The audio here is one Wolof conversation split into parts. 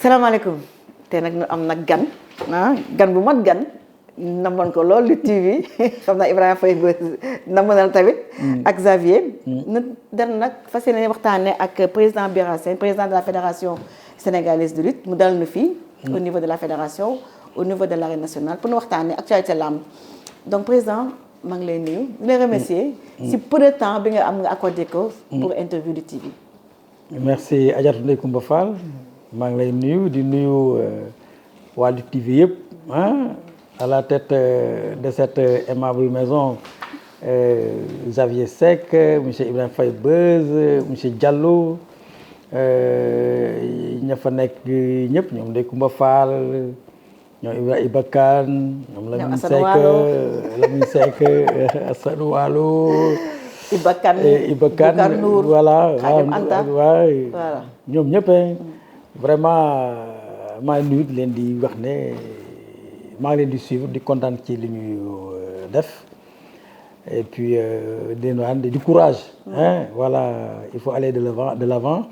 salaamaaleykum te nag ñu am nag gan gan bu mat gan namoon ko lool Lutte TV xam naa Ibrahima Faye ba namoon tamit ak Xavier ñu dan nag fas yéene waxtaane ak président Bira Sène président de la fédération sénégalaise de lutte mu dal nu fii au niveau de la fédération au niveau de l'arène nationale pour ñu waxtaane actualité lamb donc président maa ngi lay nuyu di lay remercier si peu de temps bi nga am nga accordé ko pour interview Lutte TV. Merci Adjaratou Ndeye Coumba Fall maa ngi lay nuyu di nuyu waa Lutte TV yëpp à la tête de cette aimable maison Xavier Seck monsieur Ibrahima Faye Beuz monsieur Diallo ña fa nekk ñëpp ñoom Ndeye Coumba Fall ñoom Iba Kane ñoom Lamine Seck Assane Waalo Iba Kane voilà waaw ñoom ñëpp vraiment maa ngi nuyu di leen di wax ne maa ngi leen di suivre di kontaan ci li ñuy def et puis di leen wax di courage voilà il faut aller de l'avant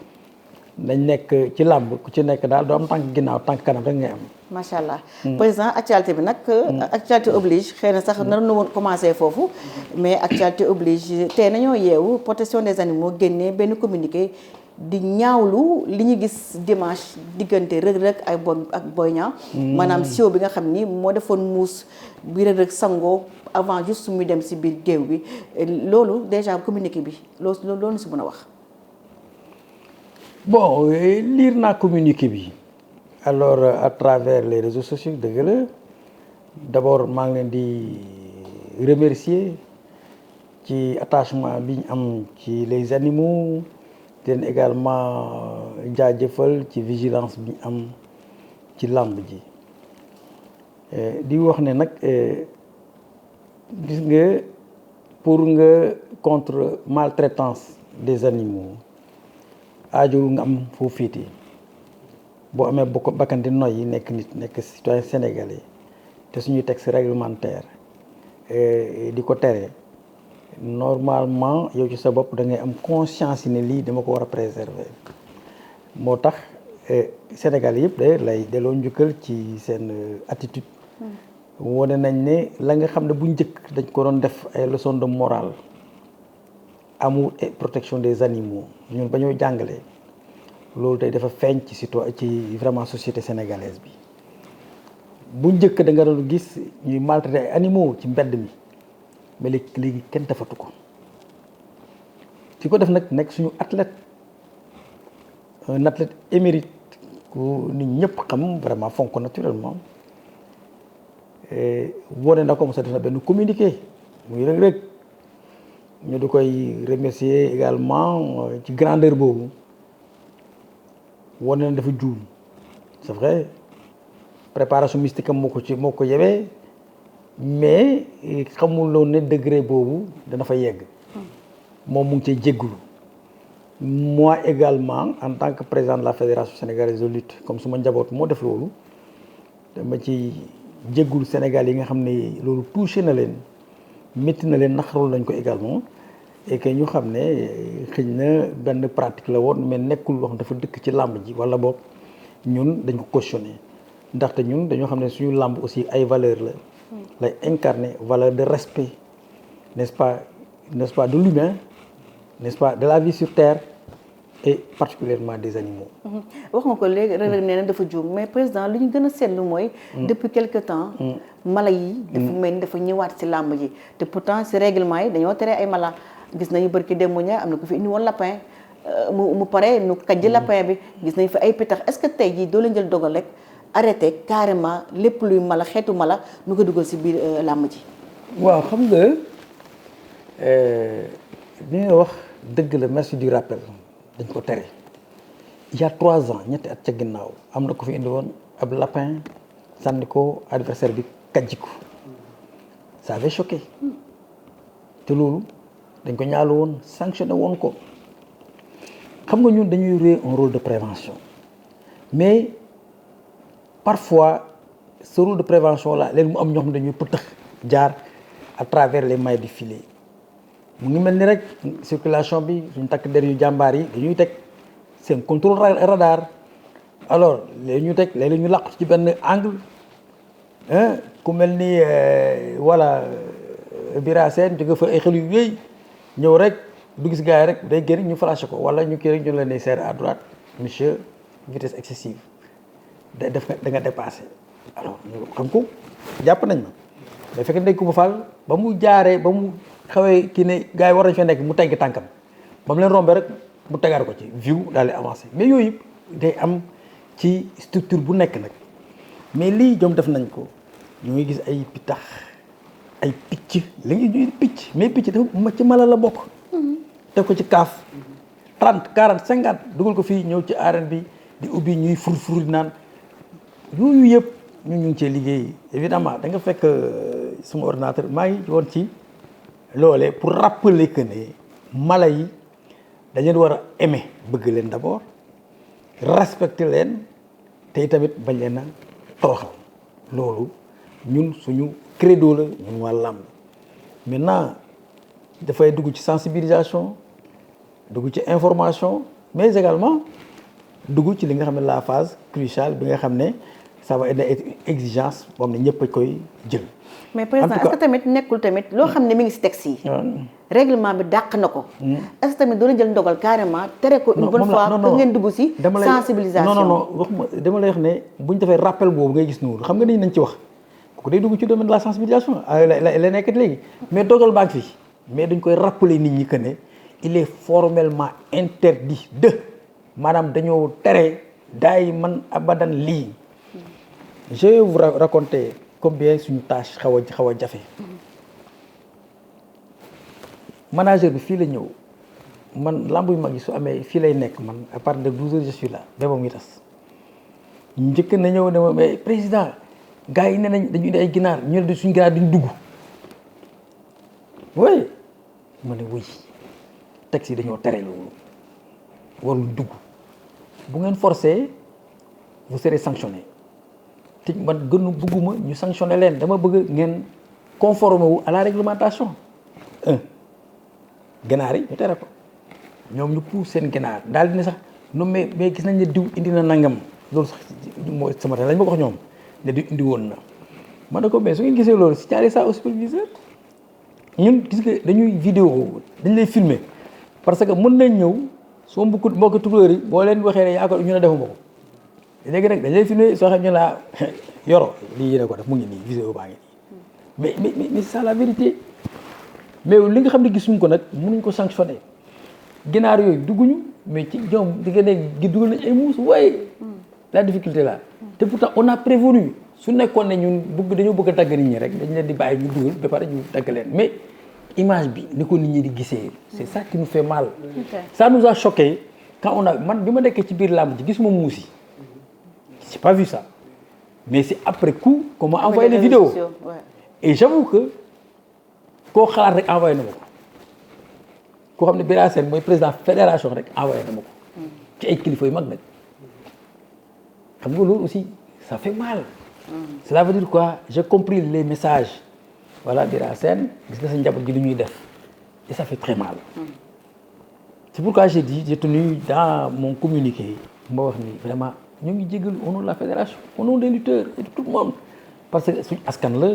nañ nekk ci làmb ku ci nekk daal doo am tànk ginnaaw tànk kanam rek ngay am. macha allah président actualité bi nag. actualité oblige xëy na sax nar na woon commencé foofu. mais actualité oblige tey nañoo yeewu protection des animaux génnee benn communiqué di ñaawlu li ñu gis dimanche diggante Reug Reug ak Boy Niang. maanaam siwo bi nga xam ni moo defoon muus bi Reug Reug sangoo avant juste muy dem si biir géew bi loolu déjà communiqué bi loolu si mën a wax. bon lire naa communiqué bi alors à travers les réseaux sociaux dëgg la d'abord maa ngi leen di remercier ci attachement bi ñu am ci les animaux te leen également jaajëfal ci vigilance bi ñu am ci làmb ji di wax ne nag gis nga pour nga contre maltraitance des animaux aajurul nga am foo féete boo amee bakkan di noy yi nekk nit nekk citoyen sénégalais te suñuy texte réglementaire di ko tere normalement yow ci sa bopp da ngay am conscience ne lii dama ko war a préserver moo tax Sénégal yëpp de lay delloo njukkal ci seen attitude wane nañ ne la nga xam ne bu njëkk dañ ko doon def ay leçon de morale amour et protection des animaux ñun ba ñoo jàngalee loolu tey dafa feeñ ci vraiment société sénégalaise bi bu njëkk da nga doon gis ñuy maltraiter ay animaux ci mbedd mi mais léegi kenn defatu ko ci ko def nag nekk suñu athlète un athlète émérite ku nit ñëpp xam vraiment fonk naturellement wone na ko mos a def na benn communiqué muy Reug Reug ñu di koy remercier également ci grandeur boobu wane na dafa juum c'est vrai préparation mystique am moo ko yewee mais xamuloon ne degré boobu dana fa yegg moom mu ngi cay jéggulu moi également en tant que président de la fédération sénégalaise de lutte comme suma njaboot moo def loolu dama ci jéggulu Sénégal yi nga xam ne loolu touché na leen métti na leen naqarul nañ ko également et que ñu xam ne xëy na benn pratique la woon mais nekkul loo xam dafa dëkk ci làmb ji wala boog ñun dañ ko cautionné ndaxte ñun dañoo xam ne suñu làmb aussi ay valeur la lay incarner valeur de respect n'est-ce pas de l'humain n'est-ce pas de la vie sur terre et particulièrement des animaux. wax nga ko léegi Reug Reug nee na dafa juum mais président li ñu gën a seetlu mooy. depuis quelque temps. mala yi. dafa mel ni dafa ñëwaat ci làmb ji te pourtant ci règlement yi dañoo tere ay mala gis nañu barki démb ña am na ko fi indi woon lapin mu pare nu kajji lapin bi gis nañu fi ay pitax est-ce que tey jii doo leen jël dogal rek arrêté carrément lépp luy mala xeetu mala nu ko dugal ci biir làmb ji. waaw xam nga li nga wax dëgg la merci du rappel. dañ ko tere il y a 3 ans ñetti at ca ginnaaw am na ko fi indi woon ab lapin sànni ko adversaire bi kajji ko ça avait choqué te loolu dañ ko ñaalu woon sanctionné woon ko xam nga ñun dañuy jouer un rôle de prévention mais parfois ce rôle de prévention là léegi mu am ñoo xam ne dañuy pëtëx jaar à travers les mailles du filet mu ngi mel ni rek circulation bi suñu takk der yu jàmbaar yi dañuy teg seen contrôle radar alors léegi ñu teg léegi ñu làqu ci benn angle ku mel ni voilà Bira Sène jóge fa ay xel yu wéy ñëw rek du gis gars yi rek day génn ñu flashé ko wala ñu kii rek ñu leen di serre à droite monsieur vitesse excessive da nga dépassé alors ñu xam ko jàpp nañ ma mais fekk Ndeye Coumba Fall ba mu jaaree ba mu xawee kii ne gars yi war nañ fa nekk mu tegg tànkam ba mu leen rombee rek mu tegaat ko ci view daal di avancé mais yooyu yëpp day am ci structure bu nekk nag mais lii ñoom def nañ ko ñu ngi gis ay pitax ay picc li ngi ñuy picc mais picc dafa ma ci mala la bokk def ko ci kaaf 30 40 50 dugal ko fii ñëw ci arène bi di ubbi ñuy fur naan yooyu yëpp ñu ngi cee liggéey évidemment da nga fekk suma ordinateur maa ngi woon ci loolee pour rappeler que ne mala yi dañ leen war a aimer bëgg leen d'abord respecter leen te tamit bañ leen a toroxal loolu ñun suñu credo la ñun waa làmb maintenant dafay dugg ci sensibilisation dugg ci information mais également dugg ci li nga xam ne la phase cruciale bi nga xam ne ça va être exigence boo xam ne ñëpp a koy jël. mais président est-ce que tamit nekkul tamit loo xam ne mi ngi si texte yi. règlement bi dàq na ko. est-ce que tamit doon jël ndogal carrément tere ko une bonne fois que ngeen dugg si sensibilisation. non waxuma dama lay wax ne bu ñu defee rappel boobu ngay gis noonu xam nga ni nañ ci wax kooku day dugg ci domaine de la sensibilisation la nekk léegi mais dogal baa ngi fi mais dañ koy rappeler nit ñi que ne il est formellement interdit de maanaam dañoo tere daay man abadan lii. je vais vous raconter combien suñu tâche xaw a jafe manager bi fii la ñëw man lamb yu mag yi su amee fii lay nekk man à partir de 12 heures je suis là ba ba muy tas njëkk na ñëw ne ma mais président gars yi ne nañ dañu indi ay ginaar ñu ne suñu ginaar duñ dugg oui ma ne wuy texte yi dañoo tere loolu warul dugg bu ngeen forcé vous serez sanctionné te man gënu bëgguma ñu sanctionné leen dama bëgg ngeen conformer wu à la réglementation ganaar yi ñu tere ko ñoom ñu puus seen ganaar daal di ne sax non mais gis nañ ne diw indi na nangam loolu sax mooy sama lañ ma ko wax ñoom ne diw indi woon na ma ne ko mais su ngeen gisee loolu si jaaree ça au superviseur ñun gis nga dañuy vidéo dañ lay filmer parce que mën nañ ñëw soo mbokku tukulóor yi boo leen waxee ne yaa ko ñu ne defuma ko léegi nag dañ lay filmer soo xam ñu laa yoro lii yéene ko def mu ngi nii vidéo baa ngi nii mais c'est ça la vérité mais li nga xam ne gisuñ ko nag mënuñ ko sanctionner ginaar yooyu dugguñu mais ci ñoom di nga ne gi dugal nañ ay muus waaye la difficulté là te pourtant on a prévenu su nekkoon ne ñun dañoo bëgg a dagg nit ñi rek dañ leen di bàyyi ñu dugal ba pare ñu dagg leen mais image bi ni ko nit ñi di gisee c'est ça qui nous fait mal. Ça nous a choqué quand on a man bi ma nekkee ci biir làmb ji gisuma muus yi j'ai pas vu ça mais c'est après coup qu'on m'a envoyé les vidéos et j'avoue que koo xalaat rek envoyé na ma ko koo xam ne Bira Sène mooy président fédération rek envoyé na ma ko ci ay kilifa yu mag nag xam nga loolu aussi ça fait mal. Cela veut dire quoi j'ai compris les messages voilà Bira Sène gis nga sa njaboot gi li ñuy def et ça fait très mal. C'est pourquoi j'ai tenu dans mon communiqué ma wax ni vraiment ñu ngi jégal au nom de la fédération au nom des lutteurs et de tout le monde parce que suñu askan la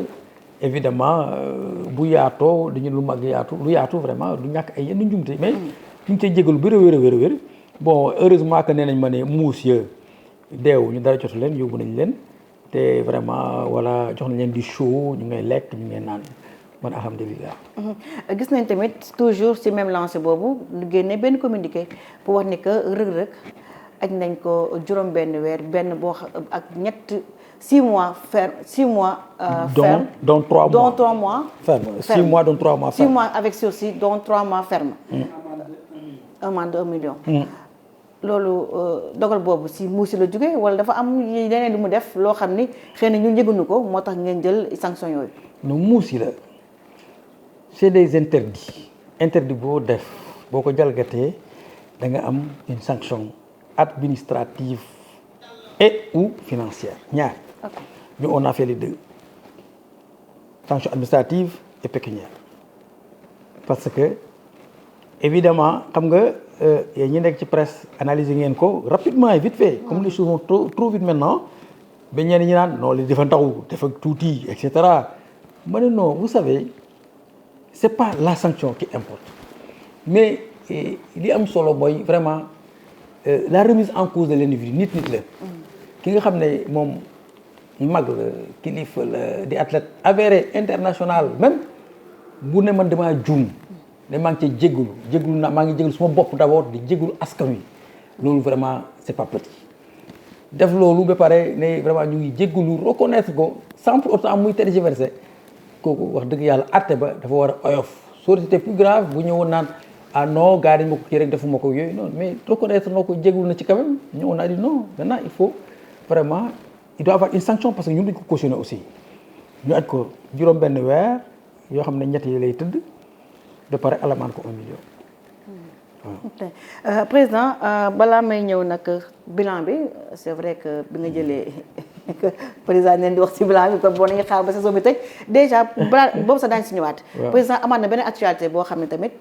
évidemment bu yaatoo dañu lu mag yaatu lu yaatu vraiment du ñàkk ay yenn njumte mais ñu ngi cay jégalu bu wér bon heureusement que nee nañ ma ne muus ya deew ñu dara jotu leen yóbbu nañ leen te vraiment voilà jox nañ leen di show ñu ngay lekk ñu ngay naan man alhamdulilah. gis nañ tamit toujours ci même lancé boobu lu génne benn communiqué pour wax ni que Reug Reug aj nañ ko juróom benn weer benn boo ak ñett 6 mois ferme 6 mois. ferme dont 3 mois dont 3 mois. ferme 6 mois dont 3 mois ferme 6 mois avec sursis dont 3 mois ferme. amende de 1 million. loolu dogal boobu si muusi la jóge wala dafa am leneen lu mu def loo xam ni xëy na ñun yëguñu ko moo tax ngeen jël sanction yooyu. non muusi la c'est des interdits interdit boo def boo ko jalgatee da nga am une sanction administrative et ou financière ñaar. ñu on a fait les deux sanction administrative et pécuniaire parce que évidemment xam nga ñi nekk ci presse analyser ngeen ko rapidement et vite fait comme les choses vont trop vite maintenant ba ñenn ñi naan non li dafa ndaw dafa tuuti et cetera ma ne non vous savez c'est pas la sanction qui importe mais li am solo mooy vraiment la remise en cause de l'individu nit la ki nga xam ne moom mag la kilifa la di athlète avéré international même bu ne man damaa juum ne maa ngi cee jégalu na maa ngi jégalu suma bopp d'abord di jégalu askan wi loolu vraiment c'est pas petit def loolu ba pare ne vraiment ñu ngi jégalu reconnaître ko sans pour autant muy tergiverser kooku wax dëgg yàlla àtte ba dafa war a oyof soo c'était plus grave bu ñëwoon naan ah non gars dañ ma ko kii rek defuma ko yooyu non mais reconnaître na ko jégalu na ci quand même ñëwoon naa di non maintenant il faut vraiment il doit avoir une sanction parce que ñun dañ ko cautionné aussi ñu aj ko juróom benn weer yoo xam ne ñett yi lay tëdd de pare alamaan ko 1 million. waaw président balaa may ñëw nag bilan bi c'est vrai que bi nga jëlee président neen di wax ci bilan bi kon boo nañu xaar ba saison bi tëj déjà balaa boobu sax daañu si ñëwaat. président amaat na beneen actualité boo xam ne tamit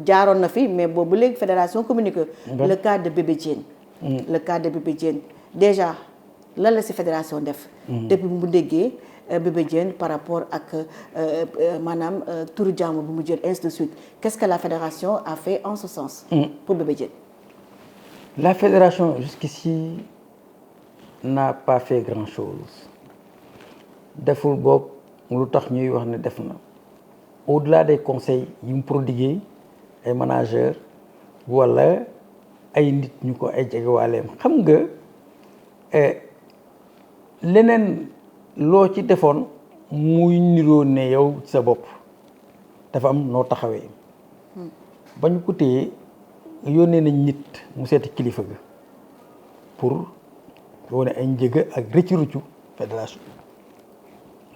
jaaroon na fi mais boobu léegi fédération communique le cas de Bébé Diène. le cas de Bébé Diène déjà lan la si fédération def. depuis mu déggee. Bébé Diène par rapport ak maanaam turu jàmm bu mu jël ainsi de suite qu'est-ce que la fédération a fait en ce sens pour Bébé Diène. La fédération jusqu'ici n'a pas fait grand-chose deful boog lu tax ñuy wax ne def na au-delà des conseils yi mu prodigué ay managers wala ay nit ñu ko ay jegewaaleem xam nga leneen loo ci defoon muy niroo ne yow ci sa bopp dafa am noo taxawee ba ñu ko téye yónnee nañ nit mu seeti kilifa ga pour wane ay njëga ak rëccu fédération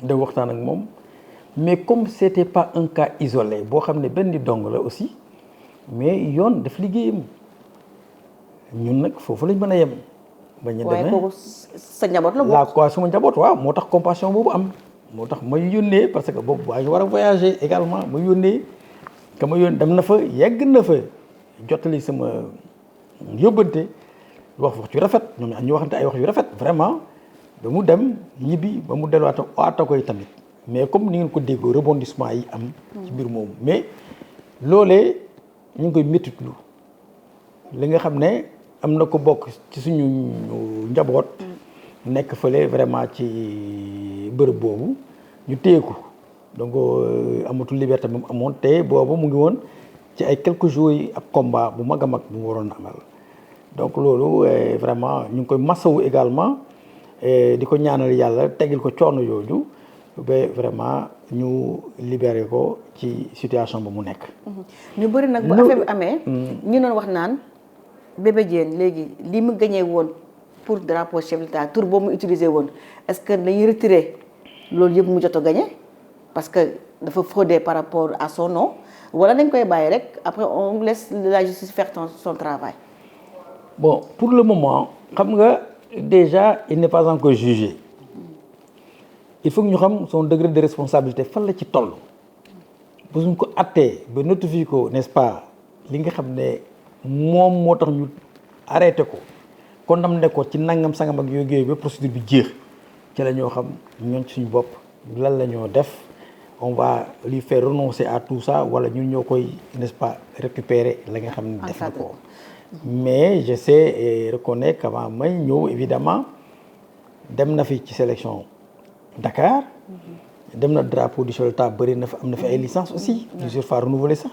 da waxtaan ak moom mais comme c'était pas un cas isolé boo xam ne benn dong la aussi mais yoon daf liggéeyam ñun nag foofu lañ mën a yem. bañ a demee waaye sa njaboot la la quoi suma njaboot waaw moo tax compassion boobu am moo tax may yónnee parce que boobu waa ñu war a voyager également ma yónnee ka ma yónnee dem na fa yegg na fa jottali sama yóbbante wax yu rafet ñoom ñu waxante ay wax yu rafet vraiment ba mu dem ñibbi ba mu delluwaat waata koy tamit mais comme ni ngeen ko déggoo rebondissement yi am ci mbir moomu mais loolee ñu ngi koy méttitlu li nga xam ne am na ko bokk ci suñu njaboot nekk fële vraiment ci bërëb boobu ñu téye ko donc amatul liberté moom amoon te boobu mu ngi woon ci ay quelques jours yi ak combat bu mag a mag bu mu waroon amal donc loolu vraiment ñu ngi koy masawu également di ko ñaanal yàlla tegil ko coono yooju ba vraiment ñu libéré ko ci situation ba mu nekk. ñu bëri nag bu affaire bi amee. ñu doon wax naan. Bébé Diène léegi li mu gagné woon pour drapeau chef de l'État tour boobu mu utilisé woon est-ce que dañuy retirer loolu yëpp mu jot a gagné parce que dafa fraudé par rapport à son nom wala dañ koy bàyyi rek après on laisse la justice faire son travail. Bon pour le moment xam nga déjà il n'est pas encore jugé il faut que ñu xam son degré de responsabilité fan la ci toll bu suñ ko attee ba notifié ko n'est-ce pas li nga xam ne moom moo tax ñu arrêté ko condamné ko ci nangam sangam ak yooyu ba procédure bi jeex ci la ñoo xam ñoon suñu bopp lan la ñoo def on va lui faire renoncer à tout ça wala ñun ñoo koy n'est-ce pas récupérer la nga xam ne def na ko mais je sais et reconnais qu'avant may ñëw évidemment dem na fi ci sélection Dakar dem na drapeau du chef de l'État bëri na fa am na fi ay licence aussi plusieurs fois renouvelé sax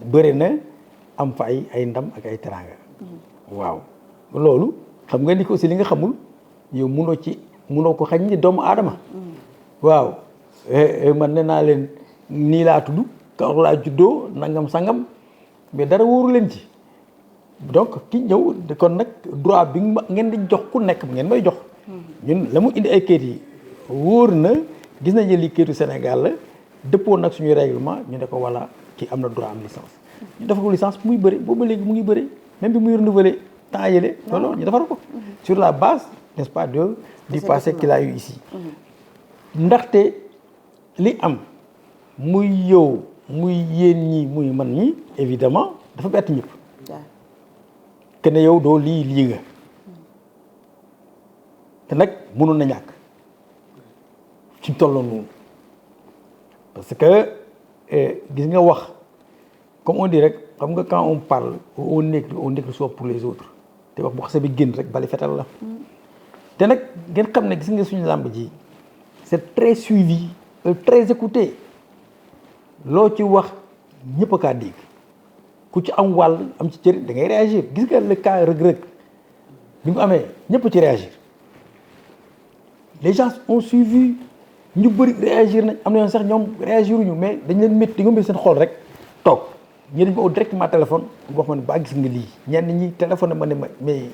bëri na am fa ay ndam ak ay teraanga waaw loolu xam nga ni ko aussi li nga xamul yow munoo ko xañ ni doomu aadama waaw man nee naa leen nii laa tudd Kaolack laa juddoo nangam sangam mais dara wóoru leen ci donc ki ñëw kon nag droit bi ngeen di jox ku nekk ngeen may jox ñun la mu indi ay kayit yi wóor na gis nañu li kayitu Sénégal la dëppoo nag suñuy règlement ñu ne ko wala kii am na droit am licence ñu defar ko licence muy bëri boobu léegi mu ngi bëri même bi muy renouveler temps yële loolu ñu defar ko sur la base n'est-ce pas du passé qu'il a eu ici ndaxte li am muy yow muy yéen ñi muy man ñi évidemment dafa bett ñëpp waaw que ne yow doo lii nga te nag mënoon na ñàkk ci tolloon noonu parce que gis nga wax comme on dit rek xam nga quand on parle on écrit soit pour les autres te wax bu xasee bi génn rek bali fetal la te nag ngeen xam ne gis nga suñu làmb ji c'est très suivi très écouté loo ci wax ñëpp a kaa dégg ku ci am wàll am ci cër da ngay réagir gis nga le cas Reug Reug bi mu amee ñëpp ci réagir les gens ont suivi ñu bëri réagir nañ am na yoon sax ñoom réagiruñu mais dañ leen métti dañoo métti seen xol rek toog ñi dañ ma oo directement téléphone wax ma ne ba gis nga lii ñenn ñi téléphone ma ne ma mais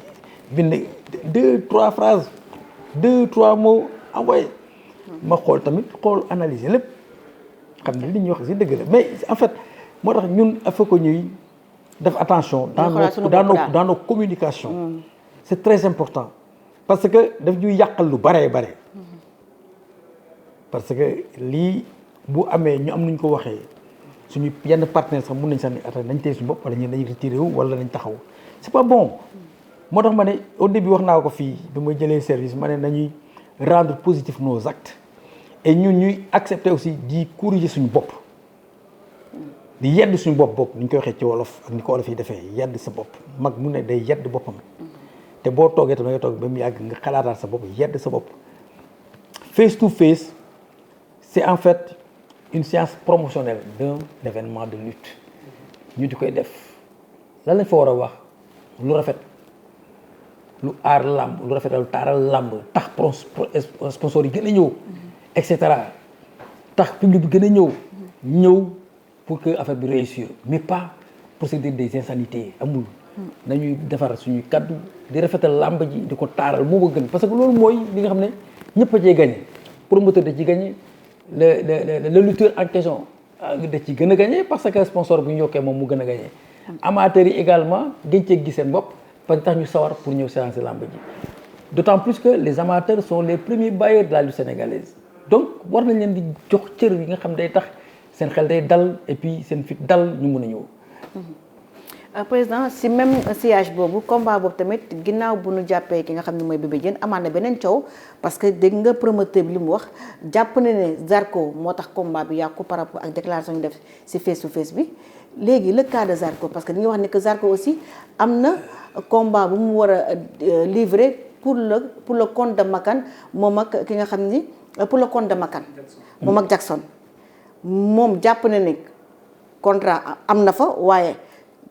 bind 2-3 phrases 2-3 mots envoyé ma xool tamit xool analyser lépp xam ne li ñuy wax si dëgg la mais en fait moo tax ñun il faut que ñuy def attention dans nos communications c'est très important parce que daf ñuy yàqal lu bare parce que lii bu amee ñu am nuñ ko waxee suñu yenn partenaires sax mun nañ sax ni ata nañ tey suñu bopp wala ñun nañ retiré wu wala nañ taxaw c'est pas bon moo tax ma ne au début wax naa ko fii bi ma jëlee service ma ne nañuy rendre positif nos actes et ñun ñuy accepter aussi di corriger suñu bopp di yedd suñu bopp ni ñu koy waxee ci wolof ak ni ko wolof yi defee yedd sa bopp mag mu ne day yedd boppam te boo toogee tamit da ngay toog ba mu yàgg nga xalaataat sa bopp yedd sa bopp face to face c'est en fait une séance promotionnelle d'un événement de lutte ñu di koy def lan lañ fa war a wax lu rafet lu aar làmb lu rafet lu taaral làmb tax sponsor yi gën a ñëw et cetera tax public bi gën a ñëw pour que affaire bi réussir mais pas pour se dire des insanités amul nañuy defar suñuy kaddu di rafetal làmb ji di ko taaral moo ko gën parce que loolu mooy li nga xam ne ñëpp a cee gagné promoteur da ci gagné le lutteur en question da ci gën a gagné parce que sponsor bu ñu yokkee moom mu gën a gagné amateurs yi également gën cee gis seen bopp parce que tax ñu sawar pour ñëw séance làmb ji d'autant plus que les amateurs sont les premiers bailleurs de la lutte sénégalaise donc war nañ leen di jox cër yi nga xam day tax seen xel day dal et puis seen fit dal ñu mën a ñëw. président si même sillage boobu combat boobu tamit ginnaaw bu nu jàppee ki nga xam ne mooy Bébé Diène amaan na beneen coow parce que dégg nga promoteur bi li mu wax jàpp na ne Zarko moo tax combat bi yàqu par rapport ak déclaration ñu def si face to face bi léegi le cas de Zarko parce que dañuy wax ne que Zarko aussi am na combat bu mu war a livrer pour le compte de Makan moom ak ki nga xam ni pour le compte de Makan moom ak Jackson moom jàpp na ne contrat am na fa waaye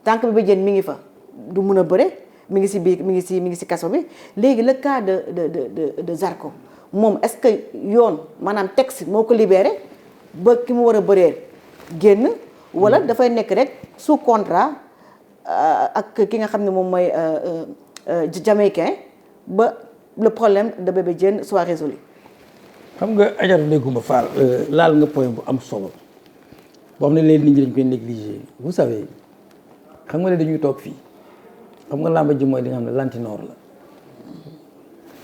tant que Bébé Diène mi ngi fa du mun a bëre mi ngi si biir mi ngi si kaso bi léegi le cas de Zarko moom est-ce que yoon maanaam texte moo ko libéré ba ki mu war a bëree génn wala dafay nekk rek sous contrat ak ki nga xam ne moom mooy jamaïcain ba le problème de Bébé Diène soit résolu. xam nga ajaru léeguma Fall laal nga point bu am solo boo xam ne léegi nit ñi dañ koy négliger vous savez xam nga ne dañuy toog fii xam nga làmba ji mooy li nga xam ne lantinoor la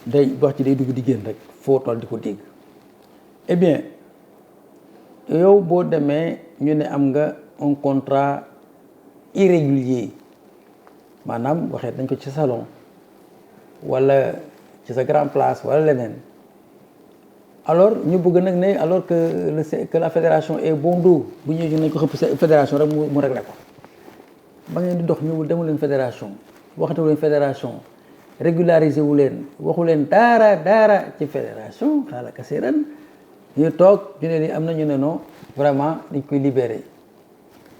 day wax ci day dugg di génn rek foo toll di ko dégg eh bien yow boo demee ñu ne am nga un contrat irrégulier maanaam waxee dañ ko ci salon wala ci sa grand place wala leneen alors ñu bëgg nag ne alors que la fédération est bon dos bu ñëwee nañ ko xëpp fédération rek mu réglé ko ba ngeen di dox ñëwul demu leen fédération waxatu leen fédération régularisé wu leen waxu leen daara ci fédération xaala kasiran ñu toog ñu ne ni am na ñu ne non vraiment dañ koy libérer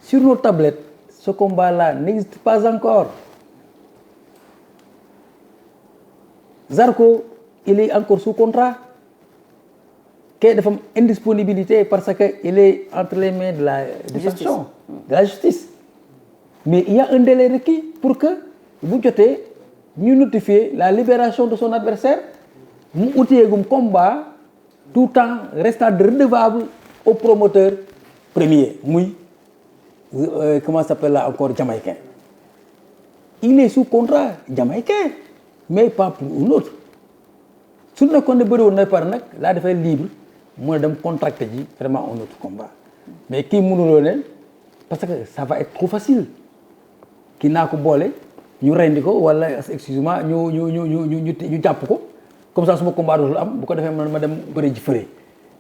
sur nos tablettes ce combat là n'existe pas encore Zarko il est encore sous contrat kay dafa am indisponibilité parce que il est entre les mains de la justice mais il y a un délai requis pour que bu jotee ñu notifier la libération de son adversaire mu uteegum combat tout temps restant redevable au promoteur premier muy comment s'appelle là encore jamaïcain il est sous contrat jamaïcain mais pas pour un autre su nekkoon ne bëri woon na par nag laa dafay libre mu ne dem contracté ji vraiment un autre combat mais kii mënuloo ne parce que ça va être trop facile kii naa ko boole ñu rendi ko wala excuse-moi ñu jàpp ko comme ça suma combat dootul am bu ko defee man ma dem bëri ji fële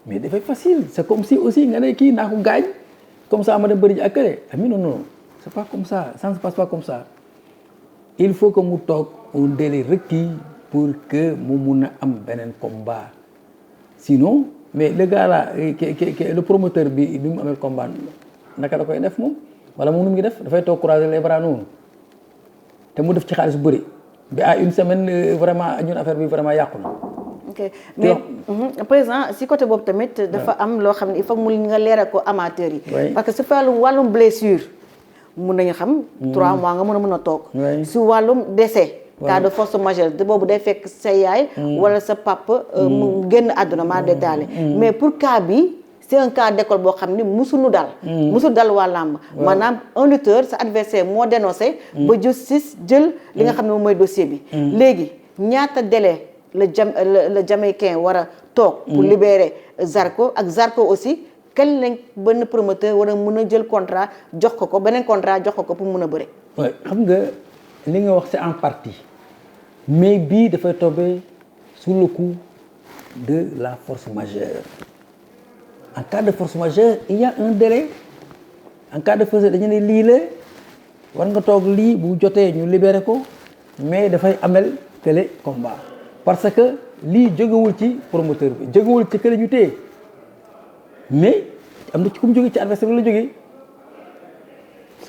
mais dafay facile c'est comme si aussi nga ne kii naa ko gaañ comme ça ma dem bëri ji ak kële ami non c'est pas comme ça ça ne se passe pas comme ça il faut que mu toog un délai requis pour que mu mun a am beneen combat sinon mais le gars là le promoteur bi mu amee combat naka da koy def moom wala moom nu mu ngi def dafay toog croiser les bras noonu te mu def ci xaalis bu bëri bi à une semaine vraiment ñun affaire bi vraiment yàqu na. ok mais président si côté boobu tamit dafa am loo xam ne il faut mu nga leeral ko amateurs yi. parce que su fekkee wàllum blessure mun nañu xam. 3 mois nga mën a toog. si wàllum décès. cas de force majeure de boobu day fekk sa yaay. wala sa papa mu génn àdduna maa détaillé. mais pour cas bi c'est un cas d'école boo xam ni musul dal waa làmb. maanaam un lutteur sa adversaire moo dénoncé. ba justice jël li nga xam ne moom mooy dossier bi. léegi ñaata délai la Jamaïcain war a toog. pour libérer Zarko ak Zarko aussi kañ lañ benn promoteur war a mën a jël contrat jox ko beneen contrat jox ko pour mën a bëre. oui xam nga li nga wax c'est en partie mais bii dafay tomber sous le coup de la force majeure. En cas de force majeure il y a un délai en cas de force dañu ne lii la war nga toog lii bu jotee ñu libéré ko mais dafay amel kële combat parce que lii jógewul ci promoteur bi jógewul ci kële ñu téye mais am na ci ku mu jóge ci adversaire bi la jógee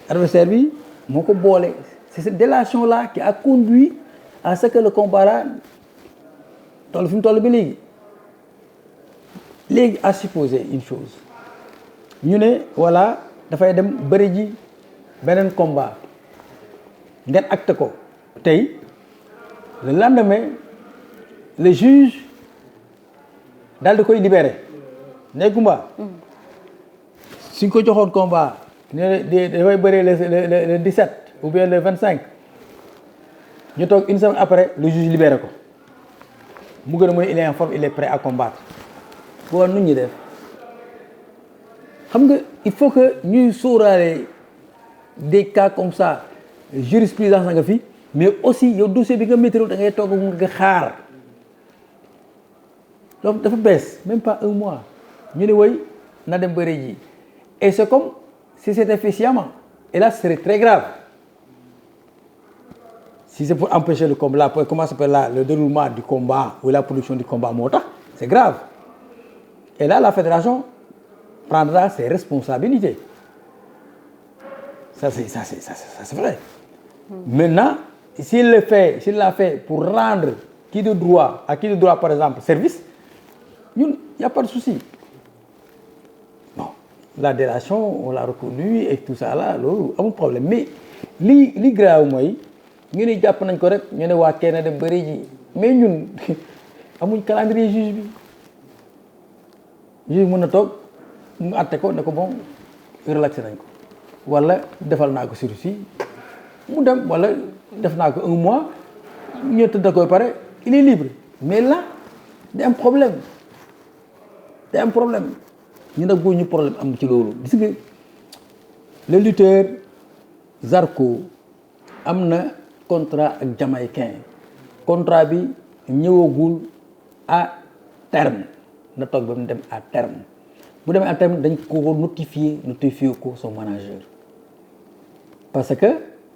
adversaire bi moo ko boole c'est cette délation là qui a conduit à ce que le combat là toll fi mu toll bi léegi à supposer une chose ñu ne voilà dafay dem bëri ji beneen combat ngeen acté ko tey le lendemain le juge daal di koy libéré ne Kumba suñ ko joxoon combat ne dafay bëri le 17 ou bien le 25 ñu toog une semaine après le juge libéré ko mu gën a mën il est en forme il est prêt à combattre boo nu ñuy def xam nga il faut que ñuy sóoraale des cas comme ça jurisprudence nga fi mais aussi yow dossier bi nga maîtriser da ngay toog mu nga xaar donc dafa bees même pas un mois ñu ne woy na dem bëri ji et c'est comme si c'était fait sciemment et là ce serait très grave si c'est pour empêcher le combat pour comment s'appelle là le déroulement du combat ou la production du combat moo tax c'est grave. Et là, la fédération prendra ses responsabilités. Ça, c'est vrai. Maintenant, s'il l'a fait pour rendre à qui de droit, par exemple, service, il n'y a pas de souci. Bon, la délation, on l'a reconnu et tout ça, là, aucun problème. Mais, li grave, moi, nous ne sommes pas correct, nous ne sommes pas correct, mais nous, avons un calendrier juge. juge mën na toog mu àtte ko ne ko bon relaxé nañ ko wala defal naa ko sursis mu dem wala def naa ko 1 mois ñu tëdd ko pare il est libre mais là day am problème ñu nag ñu problème am ci loolu gis nga le lutteur Zarko am na contrat ak Jamaïcain contrat bi ñëwagul à terme na toog ba mu dem à terme bu demee à terme dañ ko notifier ko son manager parce que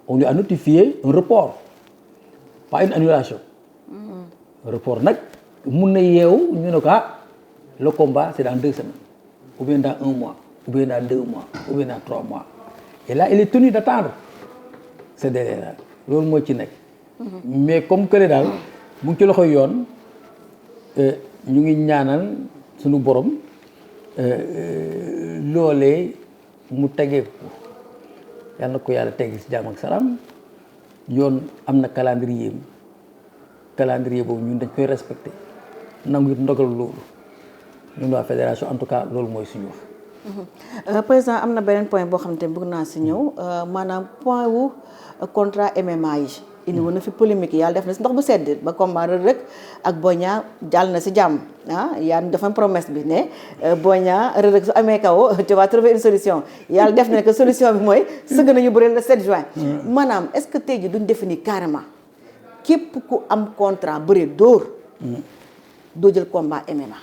on lui a notifié un report pas une annulation un report nag mun na yeewu ñu ne ko le combat c'est dans 2 semaines ou bien dans 1 mois ou bien dans 2 mois ou bien dans 3 mois et là il est tenu d'attendre ce délai là loolu moo ci nekk mais comme que daal mu ngi ci loxoy yoon ñu ngi ñaanal suñu borom loolee mu tegee ko yàlla na ko yàlla teg ci jàmm ak salaam yoon am na calendrier boobu ñun dañ koy respecté nangu it ndogal loolu ñun waa fédération en tout cas loolu mooy suñu wax. président am na beneen point boo xam te bëgg naa si ñëw maanaam point wu contrat MMA yi indi woon na fi polémique yàlla def na si ndox bu sedd ba combat Reug Reug ak Boy Niang jàll na si jàmm yàlla dafa promesse bi ne Boy Niang Reug Reug su amee kaw tu vas trouver une solution yàlla def na que solution bi mooy sëgg nañu bëri le 7 juin. maanaam est-ce que tey jii duñ définir carrément képp ku am contrat bëri doo jël combat MMA.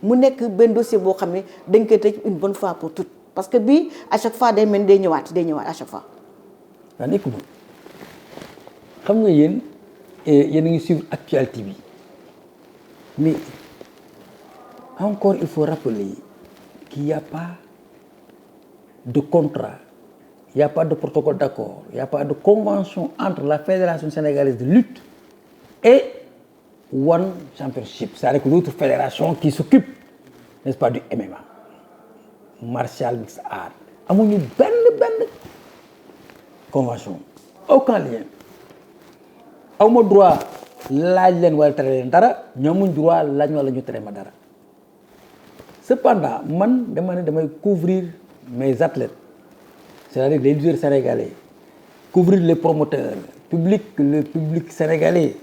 mu nekk benn dossier boo xam ne dañ koy tëj une bonne fois pour toutes parce que bii à chaque fois day mel ni day ñëwaat à chaque fois. waaw nekk ba xam nga yéen a ngi suivre actualité bi mais encore il faut rappeler qu'il n'y a pas de contrat, il n'y a pas de protocole d'accord, il n'y a pas de convention entre la Fédération sénégalaise de lutte et One Championship, c'est-à-dire que l'autre fédération qui s'occupe, n'est-ce pas, du MMA, martial mixed art. Amuñu benn convention, aucun lien. Awma droit laaj leen wala tere leen dara, ñoomuñ droit laaj wala ñu tere ma dara. Cependant, man dama ne damay couvrir mes athlètes, c'est-à-dire les lutteurs sénégalais, couvrir les promoteurs, le public sénégalais.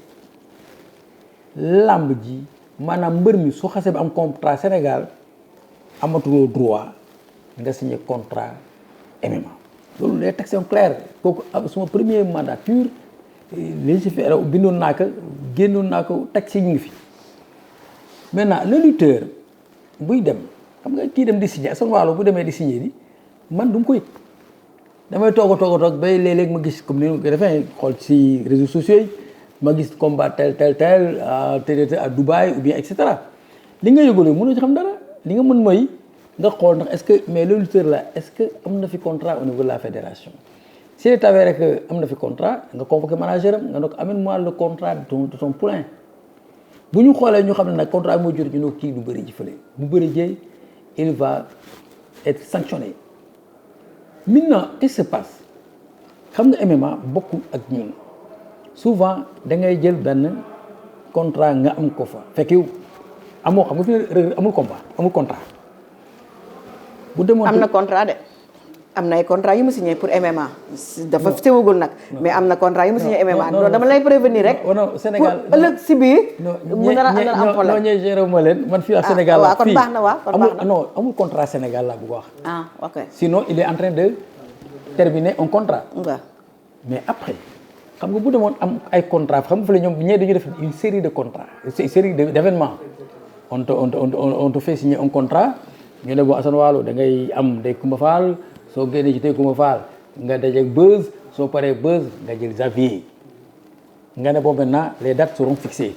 Lamb ji maanaam mbër mi su xasee ba am contrat Sénégal amatuloo droit nga signer contrat MMA loolu les textes sont clairs kooku suma premier mandature légiférer bindoon naa ko génnoon naa ko texte yi ñu ngi fi maintenant le lutteur buy dem xam nga kii dem di signer Assane Waalo bu demee di signer di man du ma ko yëg damay toog bay léeg-léeg ma gis comme ni nga ko defee xool ci réseaux sociaux yi ma gis combat tel à Dubaï ou bien et cetera li nga yëgul mënoo ci xam dara li nga mën mooy nga xool ndax est-ce que mais le lutteur là est-ce que am na fi contrat au niveau de la fédération si il est avéré que am na fi contrat nga convoqué manager am nga ne ko amène-moi le contrat de ton poulain bu ñu xoolee ñu xam ne nag contrat moo jot ñu ne kii du bëri ji fële bu bëri jee il va être sanctionné maintenant qu'est-ce qui se passe xam nga MMA bokkul ak ñun. Souvent da ngay jël benn contrat nga am ko fa fekk yow amoo xam nga fi amul combat amul contrat. bu demoon am na contrat de am na ay contrat yu mu signé pour MMA. dafa teewagul nag. mais am na contrat yu mu signé MMA. non dama lay prévenir rek. non Sénégal pour ëllëg si biir. mu nar a am problème non ñooy géré ma leen man fii ak Sénégal. waaw kon baax na waaw kon baax na non amul contrat Sénégal laa bëgg wax. ok sinon il est en train de terminer un contrat. mais après. xam nga bu demoon am ay contrat xam nga fële ñoom ñee dañu def une série de contrats une série d'événements on te fait signer un contrat ñu ne boo Assane Waalo da ngay am day Kumba Faal soo génnee ci tey Kumba Faal nga dajeeg Beuz soo paree Beuz nga jël Xavier nga ne boobu maintenant les dates seront fixées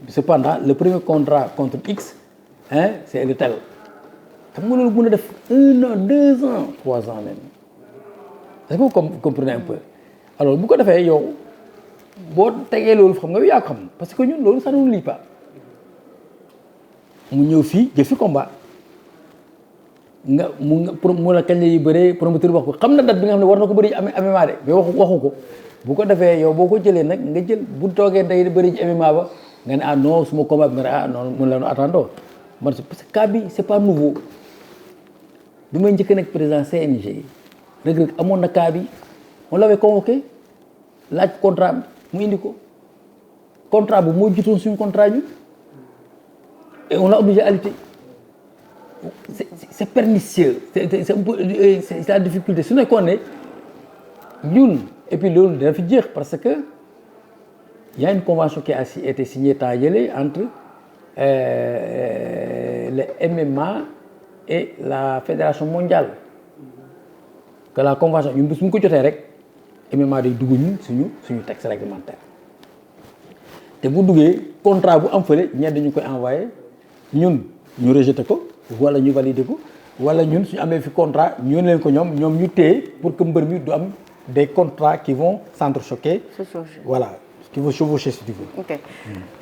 cependant le premier contrat contre X c'est le tel xam nga loolu mën a def 1 an 2 ans 3 ans même est-ce que vous comprenez un peu alors bu ko defee yow boo tegee loolu xam nga yaa ko xam parce que ñun loolu ça ne nous lie pas mu ñëw fii jël fi combat mu la kañ lay bëree promoteur wax ko xam na date bi nga xam ne war na ko bëri MMA de mais waxu ko bu ko defee yow boo ko jëlee nag nga jël bu toogee day bëri ci MMA ba nga ne non suma combat bi nga ne non mun la attendre man parce que cas bi c'est pas nouveau bi may njëkk nag président CNG Reug Reug amoon na cas bi on l'avait convoqué laaj contrat mu indi ko contrat bu moo jiitoon suñu contrat ñu et on l'a obligé à lutter c'est pernicieux c'est un peu c'est la difficulté su nekkoon ne ñun et puis loolu dina fi jeex parce que il y a une convention qui a été signée temps yële entre le MMA et la fédération mondiale que la convention ñun bés bu ñu ko jotee rek MMA day dugg ñun suñu texte réglementaire te bu duggee contrat bu am fële ñenn dañu koy envoyé ñun ñu rejeté ko wala ñu validé ko wala ñun suñu amee fi contrat ñu leen ko ñoom ñu téye pour que mbër mi du am des contrats qui vont s'entrechoquer. voilà qui vont chevaucher si tu veux. ok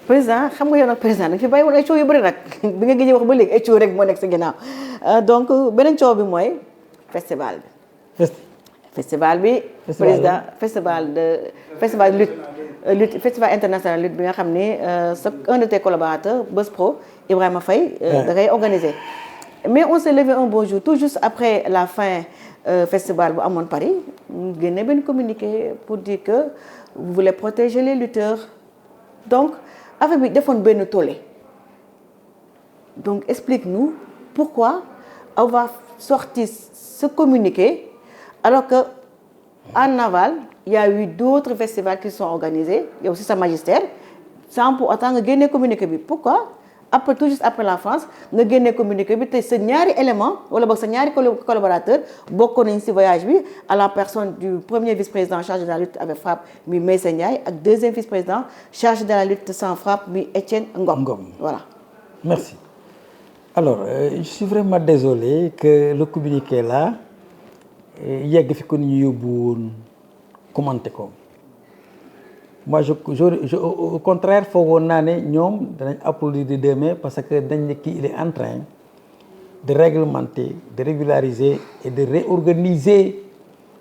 président xam nga yow nag président dañ fi bàyyi woon ay coow yu bëri nag bi nga gëj wax ba léegi ay coow rek moo nekk sa ginnaaw donc beneen coow bi mooy festival bi. festival bi. président festival lutte festival international lutte bi nga xam ni sa un de tes collaborateurs Beuz Pro Ibrahima Faye. da koy organiser. mais on s'est levé un beau jour tout juste après la fin festival bu amoon Paris génne benn communiqué pour dire que vous voulez protéger les lutteurs donc affaire bi defoon benn tollé donc explique-nous pourquoi avoir sorti ce communiqué alors que en aval il y a eu d'autres festivals qui sont organisés il y a aussi sa magistère sans pour autant nga génne communiqué bi pourquoi après tout juste après la France nga génne communiqué bi te sa ñaari élément wala boog sa ñaari collaborateur bokkoon nañ ci voyage bi à la personne du premier vice-président chargé de la lutte avec frappe mi Meïssa Ndiaye ak deuxième vice-président chargé de la lutte sans frappe mi Étienne Ngom voilà. Merci. Alors je suis vraiment désolé que le communiqué là yegg fi ko ñu yóbbu woon commenté ko. Moi au contraire foogoon naa ne ñoom danañ applaudir de demain parce que dañ ne kii il est en train de réglementer de régulariser et de réorganiser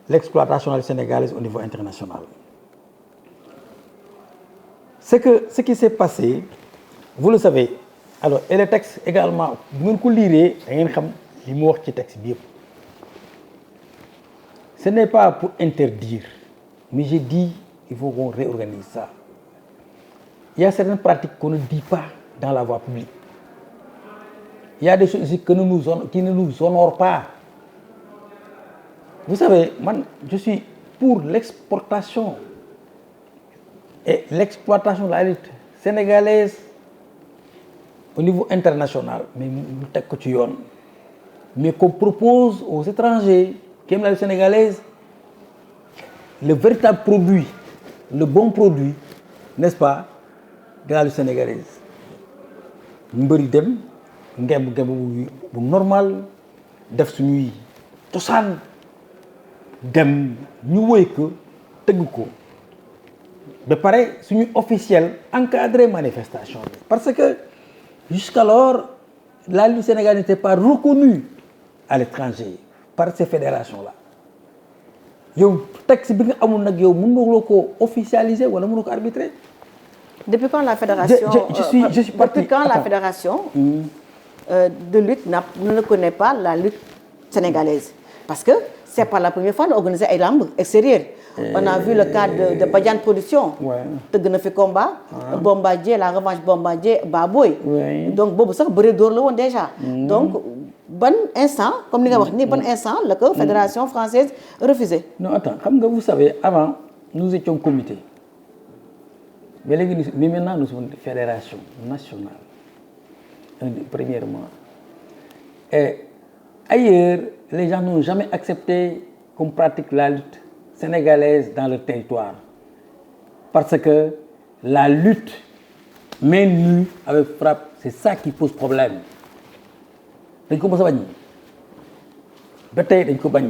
l'exploitation sénégalaise au niveau international. Ce qui s'est passé vous le savez alors et le texte également bu ngeen ko liiree da ngeen xam li mu wax ci texte bi yëpp ce n'est pas pour interdire mais j'ai dit il faut qu'on réorganise ça. Il y a certaines pratiques qu'on ne dit pas dans la voie publique. Il y a des choses ici qui ne nous honorent pas. Vous savez, moi, je suis pour l'exportation et l'exploitation de la lutte sénégalaise au niveau international. Mais nous teg ko ci yoon. Mais qu'on propose aux étrangers qui aiment la lutte sénégalaise le véritable produit. Le bon produit n'est-ce pas de la lutte sénégalaise mbëri dem ngemb bu normal def suñuy cosaan dem ñu wëy ko tëgg ko ba pare suñu officiel encadré manifestation bi parce que jusqu'alors la lutte sénégalaise n'était pas reconnue à l'étranger par ces fédérations-là yow texte bi nga amul nag yow mënuloo ko officialiser wala mënuloo ko arbitrer. Depuis quand la fédération je suis parti. Depuis quand la fédération de lutte ne connaît pas la lutte sénégalaise parce que c'est pas la première fois d'organiser ay lamb extérieur. On a vu le cas de Badiane Production. tëgg na fi combat. Bombardier la revanche Bombardier Baboy. donc boobu sax bëre door la woon déjà. donc ban instant comme li nga wax ni ban instant la ko fédération française refusé. Non attends xam nga vous savez avant nous étions comité mais léegi mais maintenant nous sommes une fédération nationale premièrement et ailleurs les gens n'ont jamais accepté qu'on pratique la lutte sénégalaise dans leur territoire parce que la lutte main nue avec frappe c'est ça qui pose problème. dañ ko mos a bañ ba tey dañ ko bañ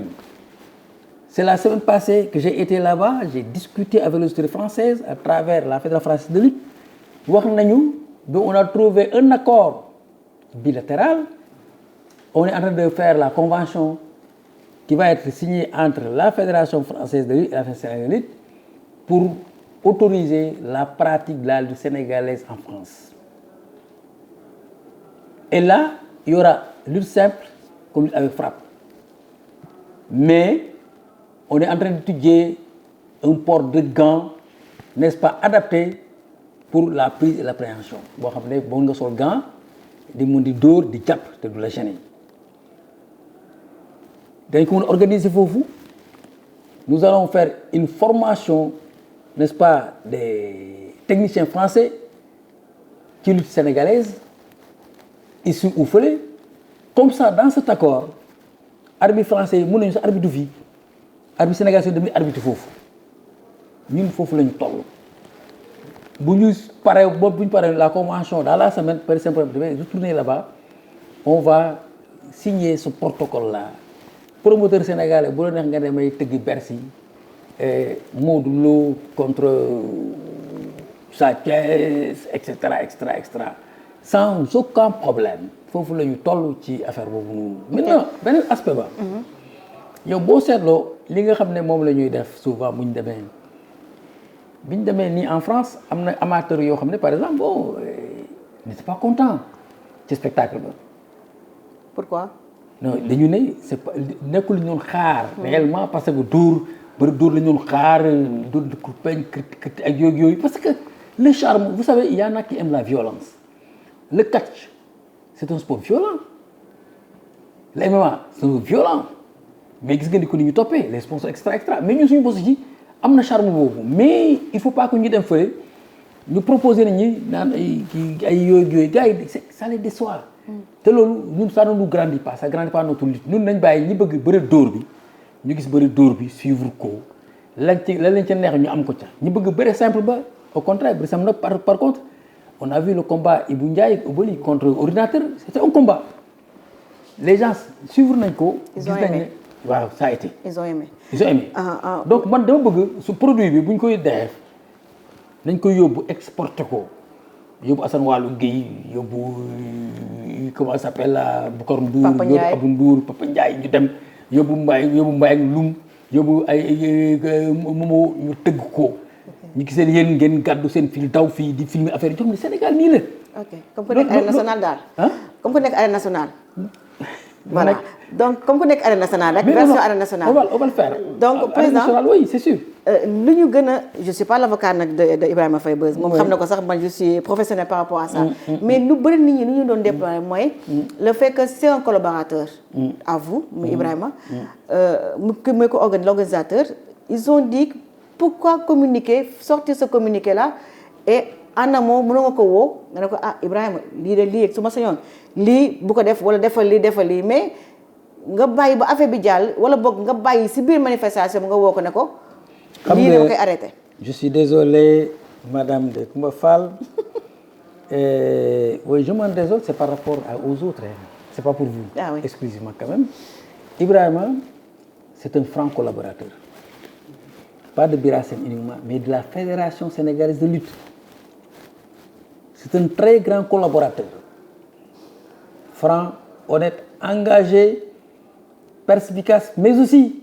c'est la semaine passée que j'ai été là-bas j'ai discuté avec les autorités françaises à travers la fédération française de lutte wax nañu ba on a trouvé un accord bilatéral on est en train de faire la convention qui va être signée entre la fédération française de lutte et la fédération sénégalaise de lutte pour autoriser la pratique de la lutte sénégalaise en France et là il y aura lutte simple comme lutte avec frappe mais on est en train d'étudier un port de gants n'est-ce pas adapté pour la prise et l'appréhension boo xam ne boo nga sol gant di mun di dóor di jàpp te du la gêner dañ ko mën a organiser foofu nous allons faire une formation n'est-ce pas des techniciens français ci lutte sénégalaise ici ou fële comme ça dans cet accord arbitre français yi mën nañu sax arbitre du fii arbitre sénégalais yi dañuy arbitre foofu ñun foofu la ñu toll bu ñu paree boobu bu ñu paree la convention dans la semaine par exemple je vais retourner là-bas on va signer ce protocole là promoteur sénégalais bu la neex nga demay tëggi Bercy Modou Lo contre Sa Thiès et cetera sans aucun problème foofu la ñu toll ci affaire boobu noonu. maintenant beneen aspect ba. yow boo seetloo li nga xam ne moom la ñuy def souvent bu ñu demee nii en France am na amateurs yoo xam ne par exemple bon n'étaient pas contents ci spectacle ba. pourquoi. non dañu ne c'est pas nekkul ñu doon xaar. réellement parce que dóor bëri dóor la ñu doon xaar dóor de coup de poing ak yooyu parce que le charme vous savez il y en a qui aiment la violence le catch c'est un sport violent le MMA c'est violent mais gis nga ni ko ni ñu toppee les sponsors extra mais ñun suñu boss ji am na charme boobu mais il faut pas que ñu dem fële ñu proposer nañ ñi naan ay yooyu gars yi ça les déçoit te loolu ñun ça ne nous grandit pas ça grandit pas notre lutte ñun nañ bàyyi ñi bëgg bëri dóor bi ñu gis bëri dóor bi suivre ko lañ ca neex ñu am ko ca ñu bëgg bëri simple ba au contraire bëri simple nag par contre on a vu le combat Ibou Ndiaye Obali contre ordinateur c'était un combat les gens suivre nañ ko. Ils ont aimé. waaw ça a été. Ils ont aimé. donc man dama bëgg su produit bi bu ñu koy def nañ koy yóbbu exporter ko yóbbu Assane Walu Guèye yóbbu comment ça s'appelle Bukar Ndour. Papa Ndiaye yóbbu Abou Ndour Papa Ndiaye ñu dem yóbbu Mbaye ak Loum yóbbu ay Momo ñu tëgg ko. ñu gisee yéen ngeen gàddu seen fil daw fii di filmer affaire yi jox ni Sénégal nii la. ok comme ku nekk arène nationale daal. comme ku nekk arène nationale. voilà donc comme ku nekk arène nationale rek. version arène nationale on va le faire. donc président oui c'est sûr. lu ñu gën a je suis pas l'avocat nag de Ibrahima Faye Beuz. moom xam na ko sax man je suis professionnel par rapport à ça. mais lu bëri nit ñi lu ñu doon déployer mooy. le fait que c'est un collaborateur. à vous muy Ibrahima. muy ko l'organisateur ils ont dit pourquoi communiquer sortir ce communiqué là et en amont mënoo nga ko woo nga ne ko Ibrahima lii de lii su ma sañoon lii bu ko def wala defal lii mais nga bàyyi ba affaire bi jàll wala boog nga bàyyi si biir manifestation bi nga woo ko ne ko. lii dama koy arrêté. je suis désolé madame de Coumba Fall oui je m'en désole c'est par rapport aux autres c'est pas pour vous. Oui. Exclusivement quand même. Ibrahima c'est un franc collaborateur. Pas de Birassem uniquement, mais de la Fédération sénégalaise de lutte. C'est un très grand collaborateur. Franc, honnête, engagé, perspicace, mais aussi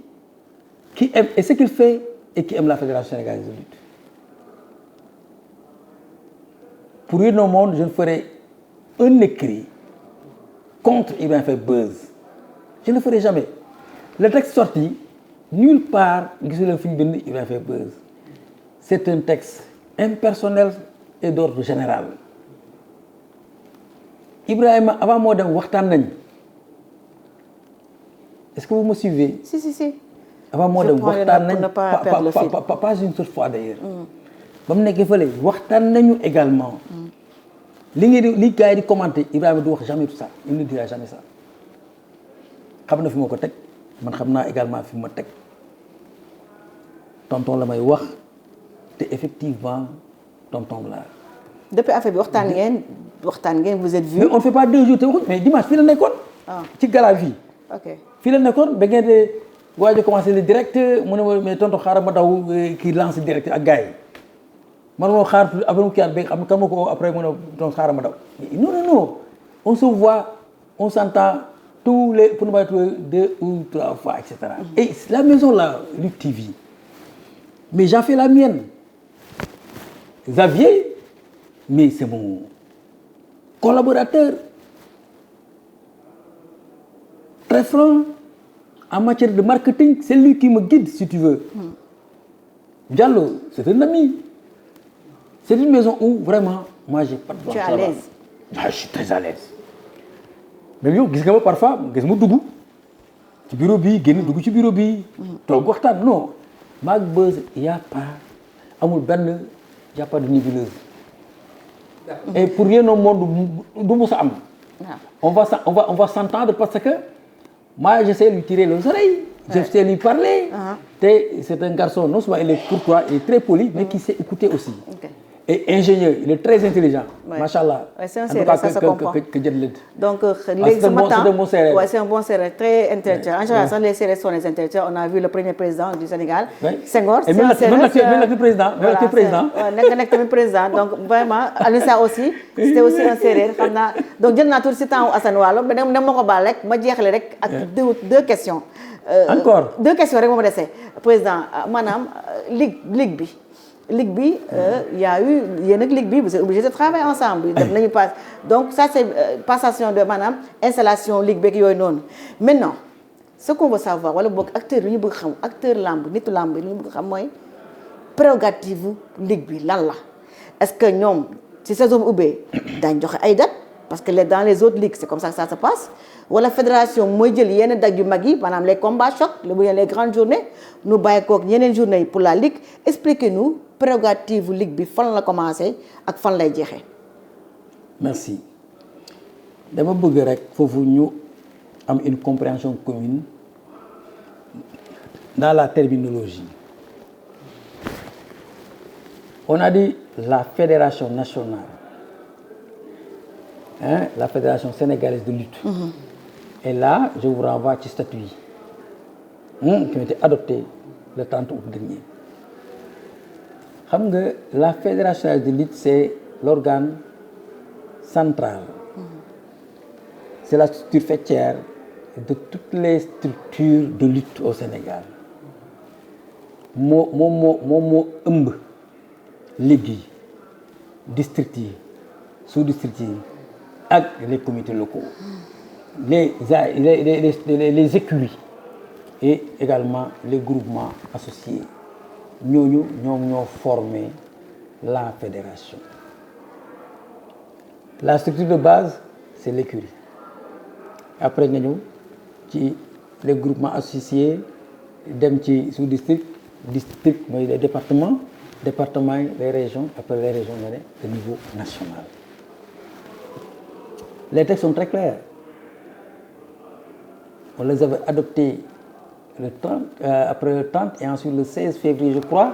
qui aime et ce qu'il fait et qui aime la Fédération sénégalaise de lutte. Pour une au monde, je ne ferai un écrit contre Ibrahima Faye Beuz. Je ne le ferai jamais. Le texte sorti, nulle part gisul fi ñu bind Ibrahima Faye Beuz. C'est un texte impersonnel et d'ordre général. Ibrahima avant moo dem waxtaan nañ. Est-ce que vous me suivez? Si. avant moo dem waxtaan nañ pas une seule fois d'ailleurs. ba mu nekkee fële waxtaan nañu également. li gars yi di commenter Ibrahima du wax jamais tout ça il ne dira jamais ça. xam na fi ma ko teg man xam naa également fi ma teg tonton la may wax te effectivement tonton la. depuis affaire bi waxtaan ngeen vous êtes vu. mais on ne fait pas 2 jours te waxuñ mais dimanche fii la nekkoon. ci gala fii. ok fii la nekkoon ba ngeen de waaj a commencé le direct mu ne ma mais tonton xaaral ma daw kii lancé direct ak gars yi man moo xaar après mu kii at ba xam kan ma ko après mu ne tonton xaaral ma daw non on se voit on s'entend tous les pour ne pas trouver 2 ou 3 fois et cetera. Et la maison là Lutte TV mais j'en fais la mienne Xavier mais c'est mon collaborateur très franc en matière de marketing c'est lui qui me guide si tu veux. Diallo c'est un ami c'est une maison où vraiment moi j'ai pas de blanche. Tu es à l'aise. Je suis très à l'aise mais yow gis nga ma parfois gis ma dugg ci bureau bi génn dugg ci bureau bi toog waxtaan non maag Beuz y a pas amul benn y a pas de nébuleuse et pour rien au monde du mos a am. on va s'entendre parce que moi j'essaie de lui tirer les oreilles. J'essaie de lui parler. C'est un garçon non seulement il est courtois il est très poli mais qui sait écouter aussi. Et ingénieur, il est très intelligent. Machallah. Ouais, c'est un séeréer, ça se comprend. Donc, c'est un bon séeréer, très intelligent. En général, les séeréer sont les intelligents. On a vu le premier président du Sénégal, Senghor. Et même le président. Le président. Donc, vraiment, Alissa aussi, c'était aussi un séeréer. Donc, je n'ai tout ce temps à Assane Walu, mais je vais vous 2 questions. Encore 2 questions, président. Madame, Ligue B. Ligue bi il y a eu yéen ak Ligue bi vous êtes obligés de travailler ensemble. def nañu pas donc ça c'est passation de maanaam installation Ligue beeg yooyu noonu. Maintenant ce qu'on veut savoir wala boog acteur yi ñu bëgg xam acteur lamb nitu lamb yi ñu bëgg xam mooy prérogative ligue bi lan la est-ce que ñoom ci saison bi ubbee daañ joxe ay date parce que dans les autres ligues c'est comme ça que ça se passe wala fédération mooy jël yenn date yu mag yi maanaam les combats chocs les grandes journées nu bàyyi koog yeneen journées yi pour la ligue expliquez-nous prérogative ligue bi fan la commencé ak fan lay jeexee. merci dama bëgg rek foofu ñu am une compréhension commune dans la terminologie. On a dit la fédération nationale, la fédération sénégalaise de lutte. Et là, je vous renvoie à ce statut qui ont été adoptés le 30 août dernier. La fédération sénégalaise de lutte, c'est l'organe central. C'est la structure faîtière de toutes les structures de lutte au Sénégal. Moo ëmb ligue yi district yi sous-district yi ak les comités locaux les écuries et également les groupements associés ñooñu ñoo formé la fédération. La structure de base c'est l'écurie. Après nga ñëw ci les groupements associés dem ci sous-district district mooy les départements yi les régions après les régions nga ne de niveau national. Les textes sont très clairs. On les avait adoptés le 30 après le 30 et ensuite le 16 février je crois.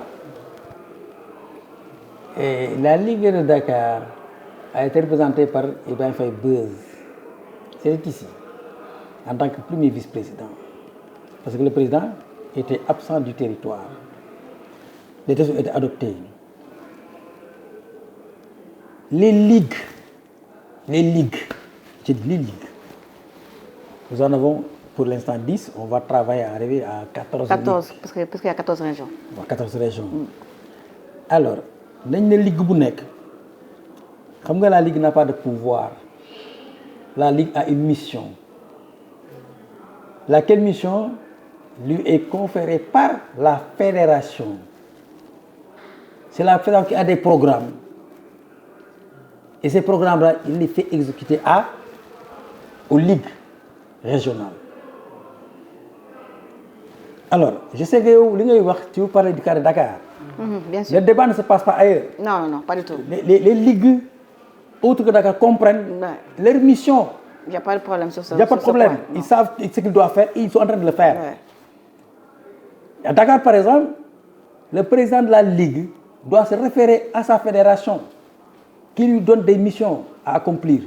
Et la Ligue de Dakar a été représentée par Ibrahima Faye Beuz. C'est ici en tant que premier vice-président parce que le président était absent du territoire. Les textes ont été adoptés. Les ligues, j'ai dit les ligues. Nous en avons pour l'instant 10, on va travailler à arriver à 14 ligues. Parce qu'il y a 14 régions. 14 régions. Alors, dañ ne ligue bu nekk xam nga la ligue n'a pas de pouvoir. La ligue a une mission. Laquelle mission lui est conférée par la fédération. C'est la fédération qui a des programmes. Et ces programmes-là, il les fait exécuter aux ligues régionales. Alors, je sais que tu veux parler du cas de Dakar. Bien sûr. Le débat ne se passe pas ailleurs. Non, pas du tout. Les ligues, autres que Dakar, comprennent leur mission. Il n'y a pas de problème sur ça. Il n'y a pas de problème. Ils savent ce qu'ils doivent faire et ils sont en train de le faire. Ouais. À Dakar, par exemple, le président de la Ligue doit se référer à sa fédération qui lui donne des missions à accomplir.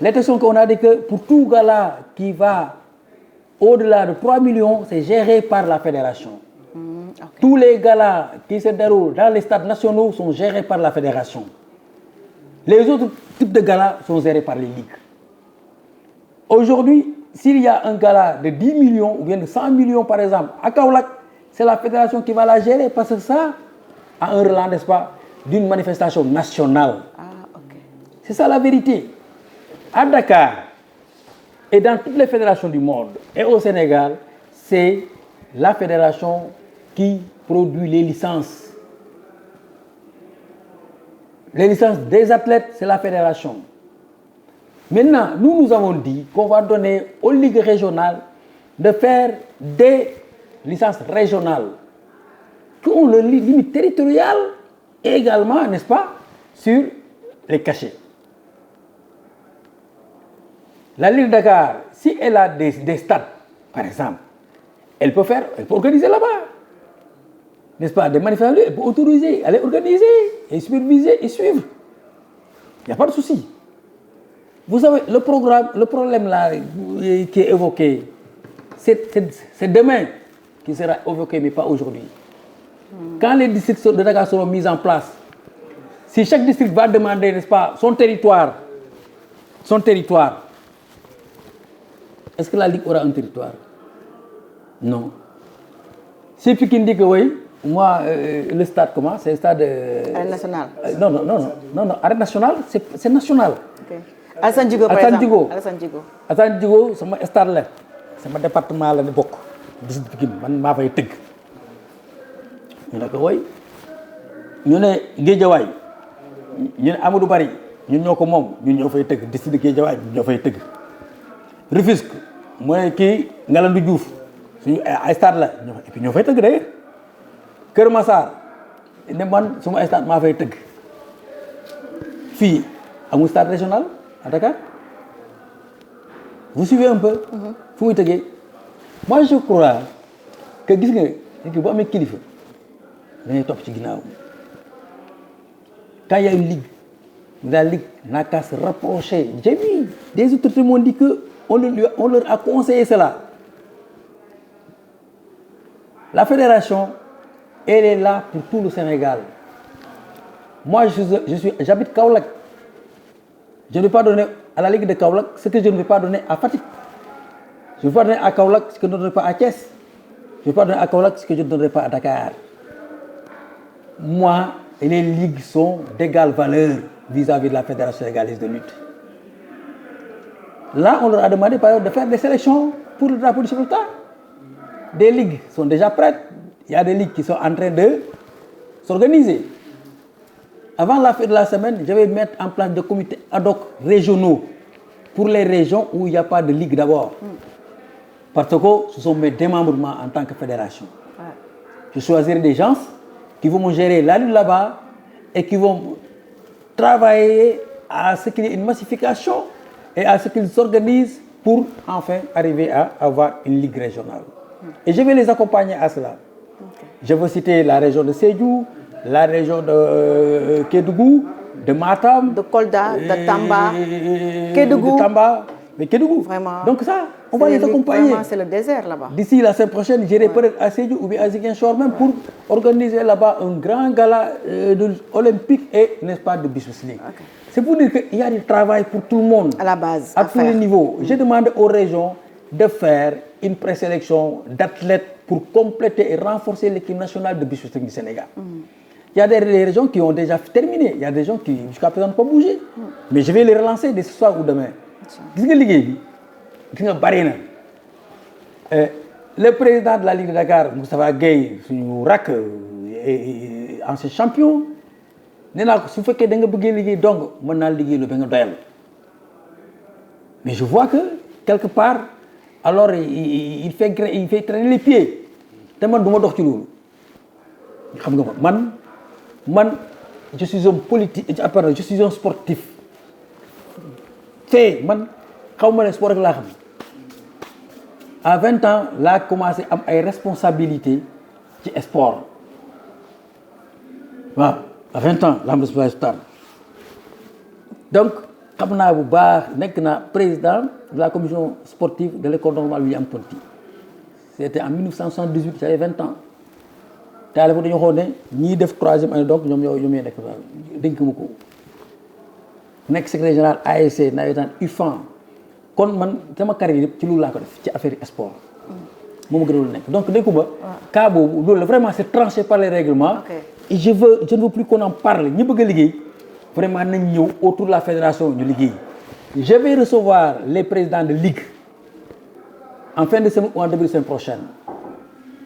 L'intention qu'on a dit que pour tout gala qui va au-delà de 3 millions, c'est géré par la fédération. Okay. Tous les galas qui se déroulent dans les stades nationaux sont gérés par la fédération. Les autres types de galas sont gérés par les ligues. Aujourd'hui, s'il y a un gala de 10 millions ou bien de 100 millions par exemple, à Kaolack, c'est la fédération qui va la gérer parce que ça a un relais, n'est-ce pas, d'une manifestation nationale. Okay. C'est ça la vérité. À Dakar et dans toutes les fédérations du monde et au Sénégal, c'est la fédération qui produit les licences. Les licences des athlètes, c'est la fédération. Maintenant, nous avons dit qu'on va donner aux ligues régionales de faire des licences régionales qui ont le limite territorial et également, n'est-ce pas, sur les cachets. La Ligue de Dakar, si elle a des stades, par exemple, elle peut organiser là-bas. N'est-ce pas, des manifestations, elle peut autoriser, aller organiser, et superviser et suivre. Il n'y a pas de souci. Vous savez, le problème là qui est évoqué, c'est demain qui sera évoqué, mais pas aujourd'hui. Quand les districts de Dakar seront mis en place, si chaque district va demander, n'est-ce pas, son territoire, est-ce que la Ligue aura un territoire? Non. Si Pikine dit que oui, moi, le stade, comment? C'est le stade... Arène nationale. Non, arène nationale, c'est national. Okay. Alassane Djigo, par exemple. Alassane Djigo, c'est mon stade là. sama département la ne bokk district Pikine man maa fay tëgg ñu ne ko woy ñu ne Géejawaay ñu ne Amadou Bari ñun ñoo ko moom ñun ñoo fay tëgg district Géejawaay ñun ñoo fay tëgg Rufisque mooy kii Ngalandou Diouf suñu ay stade la et puis ñoo fay tëgg d'ailleurs Kër Massar ne man suma stade maa fay tëgg fii amul stade régional à Dakar vous suivez un peu fu muy tëggee moi je crois que gis nga nit ki bu amee kilifa da ngay topp ci ginnaaw quand il y a une ligue la ligue n'a qu'à se rapprocher j'ai vu des autorités m'ont dit que on leur a conseillé cela la fédération elle est là pour tout le Sénégal moi j'habite Kaolack je ne vais pas donner à la ligue de Kaolack ce que je ne vais pas donner à Fatick je ne vais pas donner à Kaolack ce que je ne donnerai pas à Thiès je ne vais pas donner à Kaolack ce que je ne donnerai pas à Dakar moi les ligues sont d'égale valeur vis-à-vis de la fédération sénégalaise de lutte là on leur a demandé par exemple de faire des sélections pour le drapeau du chef de l'État des ligues sont déjà prêtes il y a des ligues qui sont en train de s'organiser avant la fin de la semaine je vais mettre en place des comités ad hoc régionaux pour les régions où il n'y a pas de ligue d'abord parce que ce sont mes démembrements en tant que fédération je choisirai des gens qui vont me gérer la lutte là-bas et qui vont travailler à ce qu'il y ait une massification et à ce qu'ils s'organisent pour enfin arriver à avoir une ligue régionale. Et je vais les accompagner à cela. Okay. Je veux citer la région de Sédhiou, la région de Kédougou, de Matam, de Kolda, de Tamba, Kédougou. De Tamba, mais Kédougou. Vraiment. Donc ça, on va les accompagner. Vraiment, c'est le désert là-bas. D'ici la semaine prochaine, j'irai peut-être à Sédhiou ou bien à Ziguinchor même pour organiser là-bas un grand gala olympique et, n'est-ce pas, de Business League. Okay. C'est pour dire qu'il y a du travail pour tout le monde. À la base. À tous les niveaux. J'ai demandé aux régions de faire une présélection d'athlètes pour compléter et renforcer l'équipe nationale de Business League du Sénégal. Il y a des régions qui ont déjà terminé. Il y a des gens qui, jusqu'à présent, n'ont pas bougé. Mais je vais les relancer dès ce soir ou demain. Gis nga liggéey bi gis nga bari na le président de la Ligue de Dakar Moustapha Gueye suñu rakk ancien champion nee naa ko su fekkee da nga bëggee liggéey donc mën naa liggéey lu ba nga doyal mais je vois que quelque part alors il fait traîner les pieds te man du ma dox ci loolu xam nga man je suis un politique je suis un sportif man xaw ma ne sport rek laa xam à 20 ans laa commencé am ay responsabilités ci sport waaw à 20 ans laa am responsabilité donc xam naa bu baax nekk naa président de la commission sportive de l'école normale William Ponty c'était en 1978 j'avais 20 ans te à l'époque dañoo xool ne ñiy def troisième année donc ñoom ñooy nekk dénk ma ko nekk secrétaire général ASC nawetaan UFAN kon man sama carrière yëpp ci loolu laa ko def ci affaire sport moo ma gënal nekk donc dégg nga cas boobu loolu la vraiment c'est tranché par les règlements et je ne veux plus qu'on en parle ñi bëgg a liggéey vraiment nañ ñëw autour de la fédération ñu liggéey je vais recevoir les présidents de ligue en fin de semaine ou en début de semaine prochaine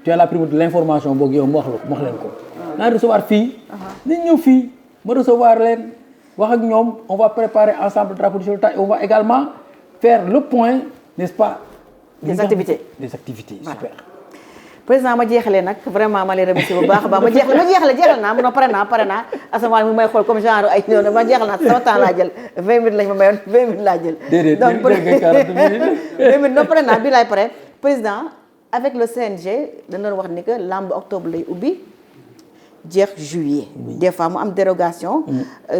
tu as la primeur de l'information boog yow ma wax leen ko naa recevoir fii nañ ñëw fii ma recevoir leen wax ak ñoom on va préparer ensemble le drapeau du chef de l'État et on va également faire le point n'est-ce pas des activités voilà. Super président ma jeexalee nag vraiment ma lay remercier bu baax a baax ma jeexal naa non pare naa asamaan mi may xool comme genre ay ñëw ma jeexal naa sama temps laa jël 20 minutes lañ ma mayoon 20 minutes laa jël donc 20 minutes non pare naa bii laay pare président avec le CNG dañu doon wax ni que lamb octobre lay ubbi jeex juillet des fois mu am dérogation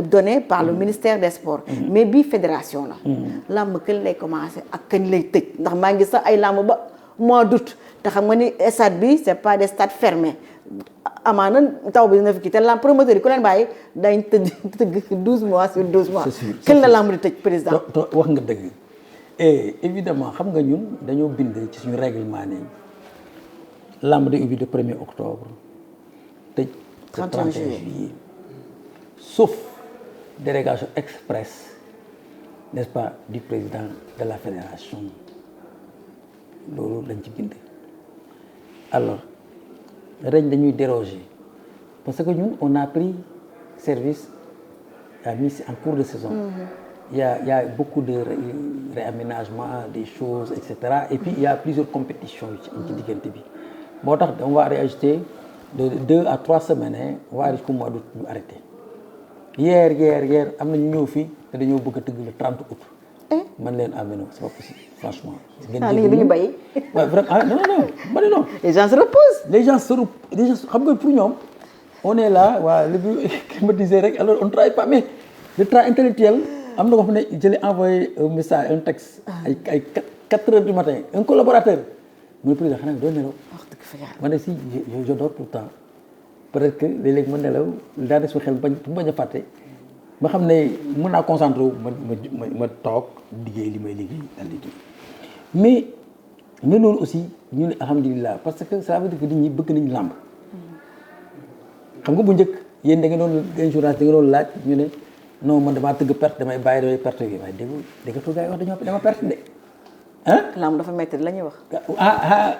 donnée par le ministère des sports mais bii fédération la lamb kañ lay commencer ak kañ lay tëj ndax maa ngi sax ay lamb ba mois d'août te xam nga ni stade bi c'est pas des stades fermés amaana taw bi dina fi kii te lamb promoteur yi ku leen bàyyi dañ tëgg 12 mois sur 12 mois kañ la lamb di tëj président wax nga dëgg et évidemment xam nga ñun dañoo bind ci suñu règlement ne lamb di ubbi de 1er octobre tëj 31 juillet sauf délégation express n'est-ce pas du président de la fédération loolu lañ ci bind. alors ren dañuy déroger parce que ñun on a pris service à mi en cours de saison. Il y a beaucoup de réaménagement des choses et cetera et puis il y a plusieurs compétitions yu ci am ci diggante bi moo tax on va réajuster de 2 à 3 semaines on va aller jusqu'au mois d'août ñu arrêté. hier am na ñu ñëw fii te dañoo bëgg a tëgg le 30 août. man leen ah mais non c'est pas possible franchement. nit ñi du ñu bàyyi. waaw vraiment non ma ne non. les gens se reposent. les gens xam nga pour ñoom on est là waa li ma disais rek alors on travaille pas mais le travail intellectuel am na ko xam ne je l'ai envoyé un message un texte. ay 4 heures du matin un collaborateur mu ne président xanaa doo nelaw. wax dëgg fa yàlla. ma ne si je dors tout le temps peut-être que léeg-léeg ma nelaw daa des su xel bañ a fàtte. ma xam ne mën naa concentré wu ma toog liggéey li may liggéey daal di mais loolu aussi ñu ne alhamdulilah parce que ça veut dire que nit ñi bëgg nañ làmb xam nga bu njëkk yéen da ngeen doon insurance da ngeen doon laaj ñu ne non man damaa tëgg perte damay bàyyi damay perte gi waaye dégg nga gars yi wax dama perte de ah. làmb dafa métti la ñuy wax.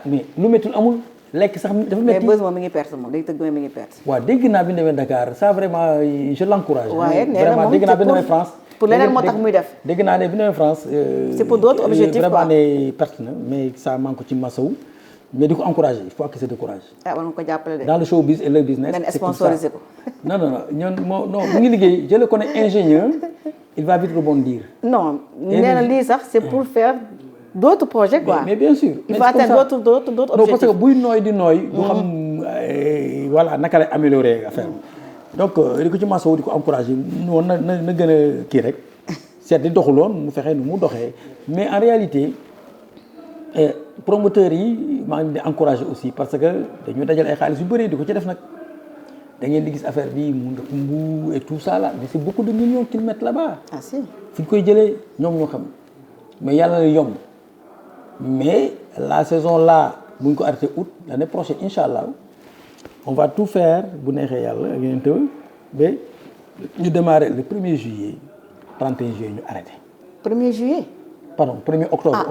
mais lu méttul amul. lekk sax dafa métti mais bés moom mi ngi perte moom day tëgg mi ngi perte. waaw dégg naa bi ñu demee Dakar ça vraiment je l'encourage. waaye nee na moom dégg naa bi ñu demee France. pour leneen moo tax muy def. dégg naa ne bi ñu demee France. c'est pour d'autres objectifs quoi vraiment ne perte na mais ça manque ci masawu mais di ko encourager il faut que se décourage. war nga ko jàppale de. dans le showbiz et le business. c'est comme ça sponsorisé ko. non ñoom non mu ngi liggéey je le connais ingénieur il va vite rebondir. non nee na lii sax c'est pour faire. d'autres projets quoi mais bien sûr. il faut atteindre d'autres objectifs. non parce que buy nooy di nooy. du xam voilà naka lay améliorer affaire donc di ko ci masawu di ko encourager noonu na gën a kii rek seet di doxuloon mu fexe nu mu doxee mais en réalité promoteurs yi maa ngi di encourager aussi parce que dañoo dajal ay xaalis yu bëri di ko ci def nag da ngeen di gis affaire bi mu mbu et tout ça là mais c'est beaucoup de millions qu'ils mettent là-bas. ah si fi ñu koy jëlee ñoom ñoo xam mais yàlla na yomb. mais la saison là bu ñu ko arrêté août l'année prochaine incha allah on va tout faire bu neexee yàlla ak yeneen taw ba ñu démarrer le 1er juillet 31 juillet ñu arrêté. 1er juillet. pardon 1er octobre.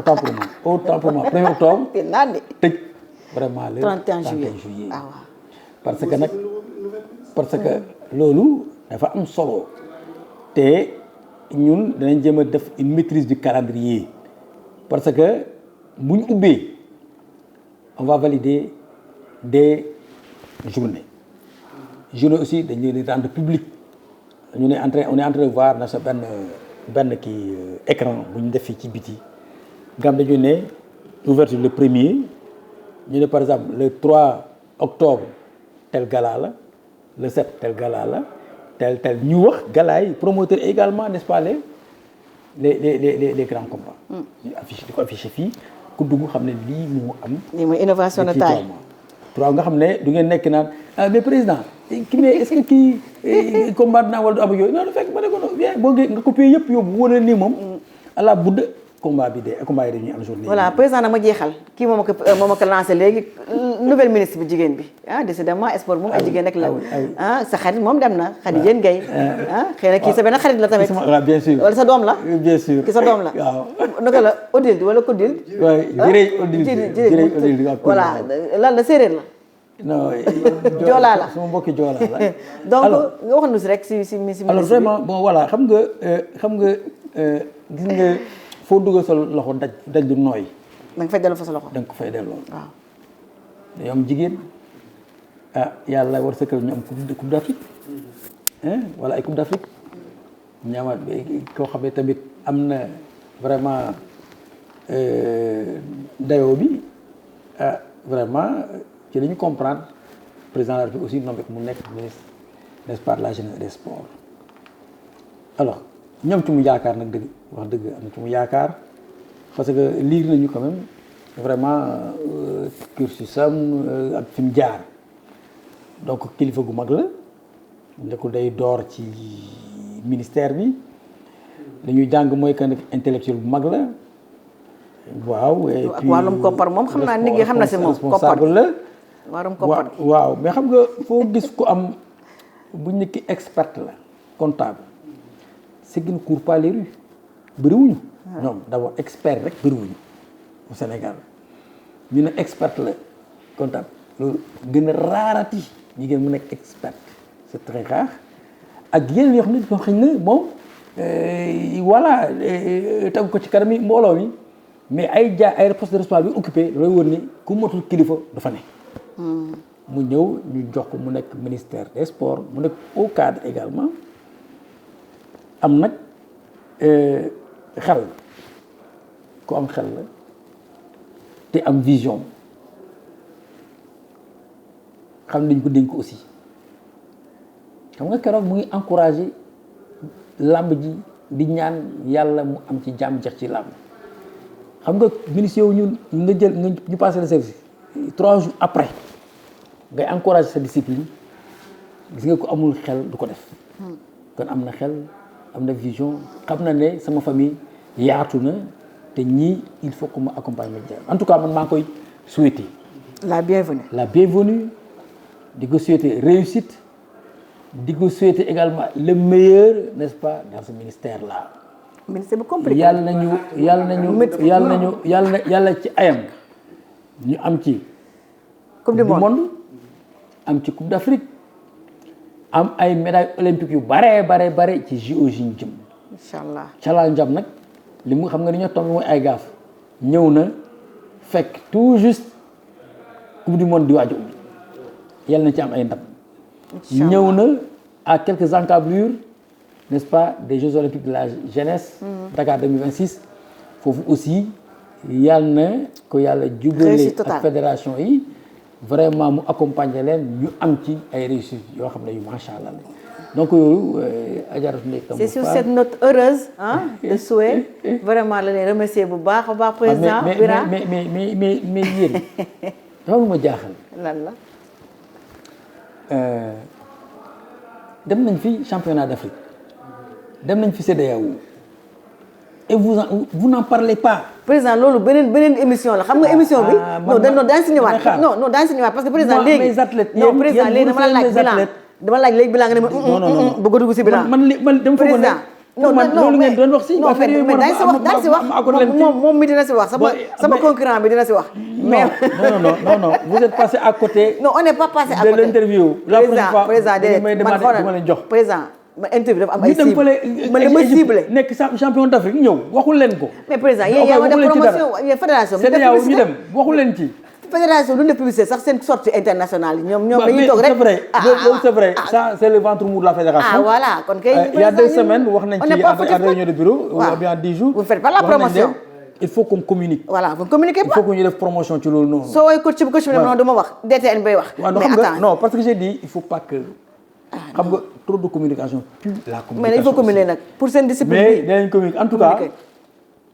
autant pour moi 1er octobre. tëj vraiment le 31 juillet ah waaw parce que loolu dafa am solo te ñun danañ jéem a def une maîtrise du calendrier parce que. bu ñu ubbee on va valider des journées aussi dañ leen di rendre public on est en train de voir na sa benn kii écran bu ñu def fii ci biti nga xam dañu ne ouverture le 1er ñu ne par exemple le 3 octobre tel gala la le 7 tel gala la tel ñu wax gala yi promoteur également n'est-ce pas les grands combats. ñu di ko affiché fii. ku dugg xam ne lii moo am. lii mooy innovation de taille. trois nga xam ne du ngeen nekk naan mais président ki mais est-ce que kii combat naa wala du am ak yooyu non fekk ma ne ko non bien boo nga copier yëpp yóbbu wóor na nii moom. ala budd combat yi dañuy am journée. voilà président na ma jeexal kii moo ma ko lancé léegi nouvelle ministre bi jigéen bi décidément sport moom ay jigéen rek la sa xarit moom dem na Khady Diène Gaye xëy na kii sa benn xarit la tamit. waaw bien sûr wala sa doom la. bien sûr ki sa doom la. waaw naka la Odile wala Kodil. waaw jërëjëf Odile voilà lan la séeréer la. non joolaa la sama mbokki joolaa la. donc nga wax nu si rek si alors vraiment bon voilà xam nga gis nga foo dugal sa loxo daj du nooy. da nga fay delloo fa sa loxo. da nga ko fay delloo. waaw. dañoo am jigéen yàlla war sa kër ñu am coupe d'Afrique wala ay coupe d'Afrique ñaamaat koo xam ne tamit am na vraiment dayoo bi vraiment ci la ñu comprendre président de la République aussi nommé mu nekk ministre n'est-ce pas de la jeunesse et des sports alors ñoom ci mu yaakaar nag dëgg wax dëgg am na ci mu yaakaar parce que lire nañu quand même vraiment cursus am ak fi mu jaar donc kilifa gu mag la ndekku day door ci ministère bi li ñuy jàng mooy que intellectuel bu mag la waaw. et puis wàllum koppar moom xam naa nit ñi xam na si moom responsable la. wàllum koppar waaw mais xam nga foo gis ko am bu ñu nekk expert la comptable c'est qu'il ne court pas les rues bëriwuñu. ñoom d'abord expert rek bëriwuñu au Sénégal ñu ne expert la comptable loolu gën a raarati jigéen mu nekk expert c'est très rare ak yeneen yoo xam ne ñoo xam ne moom voilà tegu ko ci kanam yi mbooloo mi mais ay poste de responsabilité bi occupé looy wër ni ku motul kilifa dafa ne mu ñëw ñu jox ko mu nekk ministère des sports mu nekk au cadre également am nag xel ku am xel la te am vision xam nañ ko dénk aussi xam nga keroog mu ngi encouragé làmb ji di ñaan yàlla mu am ci jàmm jeex ci làmb xam nga ministre yow ñun nga jël ñu passé le service 3 jours après ngay encouragé sa discipline gis nga ko amul xel du ko def kon am na xel am na vision xam na ne sama famille yaatu na te ñii il faut que ma accompagner en tout cas man maa ngi koy souhaiter la bienvenue di ko souhaiter réussite di ko souhaiter également le meilleur n'est-ce pas dans ce ministère là. ministère bu compliqué. yàlla ci ayam ñu am ci. coupe du monde am ci coupe d'Afrique am ay médailles olympiques yu bare ci JOJ ñu jëm. incha allah challenge am nag li mu xam nga ni ñoo toog mooy ay gaaf ñëw na fekk tout juste coupe du monde di waaj a ubbi yàlla na ci am ay ndam. ñëw na à quelques encablures n'est-ce pas des Jeux olympiques de la jeunesse. Dakar 2026 foofu aussi yàlla na ko yàlla jubale ak fédération yi vraiment mu accompagner leen ñu am ci ay réussites yoo xam ne yu macha allah donc yooyu Adjaratou Ndeye Kambou Fall. C'est sur cette note heureuse de souhait vraiment la leen remercier bu baax a baax président Bira mais yéen dafa lu ma jaaxal. lan la. dem nañ fi championnat d'Afrique dem nañ fi CEDEAO et vous n'en parlez pas. président loolu beneen émission la xam nga émission bi. non daañu si ñëwaat non daañu si ñëwaat parce que président léegi non président léegi dama laaj bilan nga ne ma. non bëgg a dugg si bilan. man dama foog ne non loolu ngeen doon wax si. non mais daañu si wax moom mi dina si wax sama concurrent bi dina si wax. non vous êtes passé à côté. non on n'est pas passé à côté de l'interview. la prochaine fois président déedéet man xoolal président. ma interview dafa am ay cible man dama ciblé nekk champion d'Afrique ñëw waxul leen ko. mais président yéen yaa ma def promotion yéen fédération. CEDEAO ñu dem waxul leen ci. fédération lu ne publicité sax seen sortie internationale yi ñoom dañuy toog rek. c'est vrai ça c'est le ventre mou de la fédération. Voilà kon kay. il y a 2 semaines wax nañ ci en réunion de bureau. ou bien 10 jours. vous faites pas la promotion. il faut qu'on communique. Voilà vous ne communiquez pas. il faut que ñu def promotion ci loolu noonu. soo woowee coach bi non du ma wax DTN bay wax. mais attends non parce que j'ai dit il faut pas que. xam nga trop de communication tue la communication. mais il faut communiquer nag pour seen discipline mais dinañ communiquer en tout cas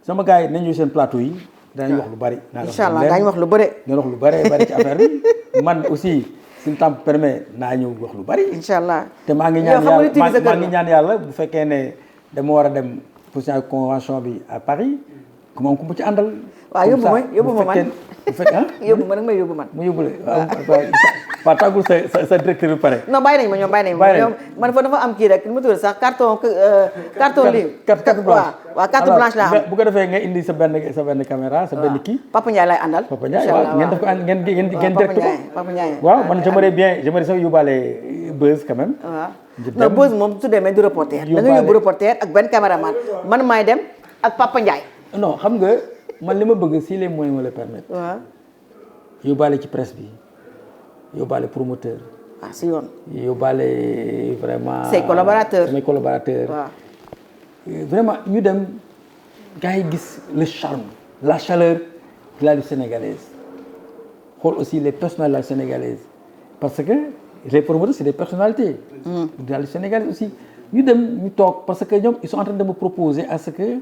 sama gars yi nañu seen plateau yi. danañ wax lu bari. incha allah daañu wax lu bëri. dinañ wax lu bari ci affaire bi man aussi si le temps permet naa ñëw wax lu bari. incha allah te maa ngi ñaan yàlla bu fekkee ne dama war a dem pour signer convention bi à Paris ku ma ci àndal. waaw yóbbu ma man bu fekkee yóbbu ma nag may yóbbu man. mu yóbbu la waaw tàggul sa directeur bi pare. non bàyyi nañ ma ñoom man fa dafa am kii rek nu mu tudd sax carton lii. carte blanche waaw carte blanche laa am. bu ko defee nga indi sa benn caméra sa benn kii. Papa Ndiaye lay àndal. Papa Ndiaye waaw ngeen def ko ngeen direct ko. Papa Ndiaye waaw man j'aimerais sax yóbbaale buzz quand même. waaw non buzz moom su demee du reporter. da nga yóbbu reporter ak benn caméraman man maay dem ak Papa Ndiaye. non xam nga man li ma bëgg si les moyens me le permettent. waaw yóbbaale ci presse bi. yóbbaale promoteur. si yoon. yóbbaale vraiment. say collaborateurs mes collaborateurs. waaw. vraiment ñu dem gars yi gis le charme la chaleur de la lutte sénégalaise xool aussi les personnalités sénégalaises parce que les promoteurs c'est des personnalités. de la lutte sénégalaise aussi ñu dem ñu toog parce que ñoom ils sont en train de me proposer à ce que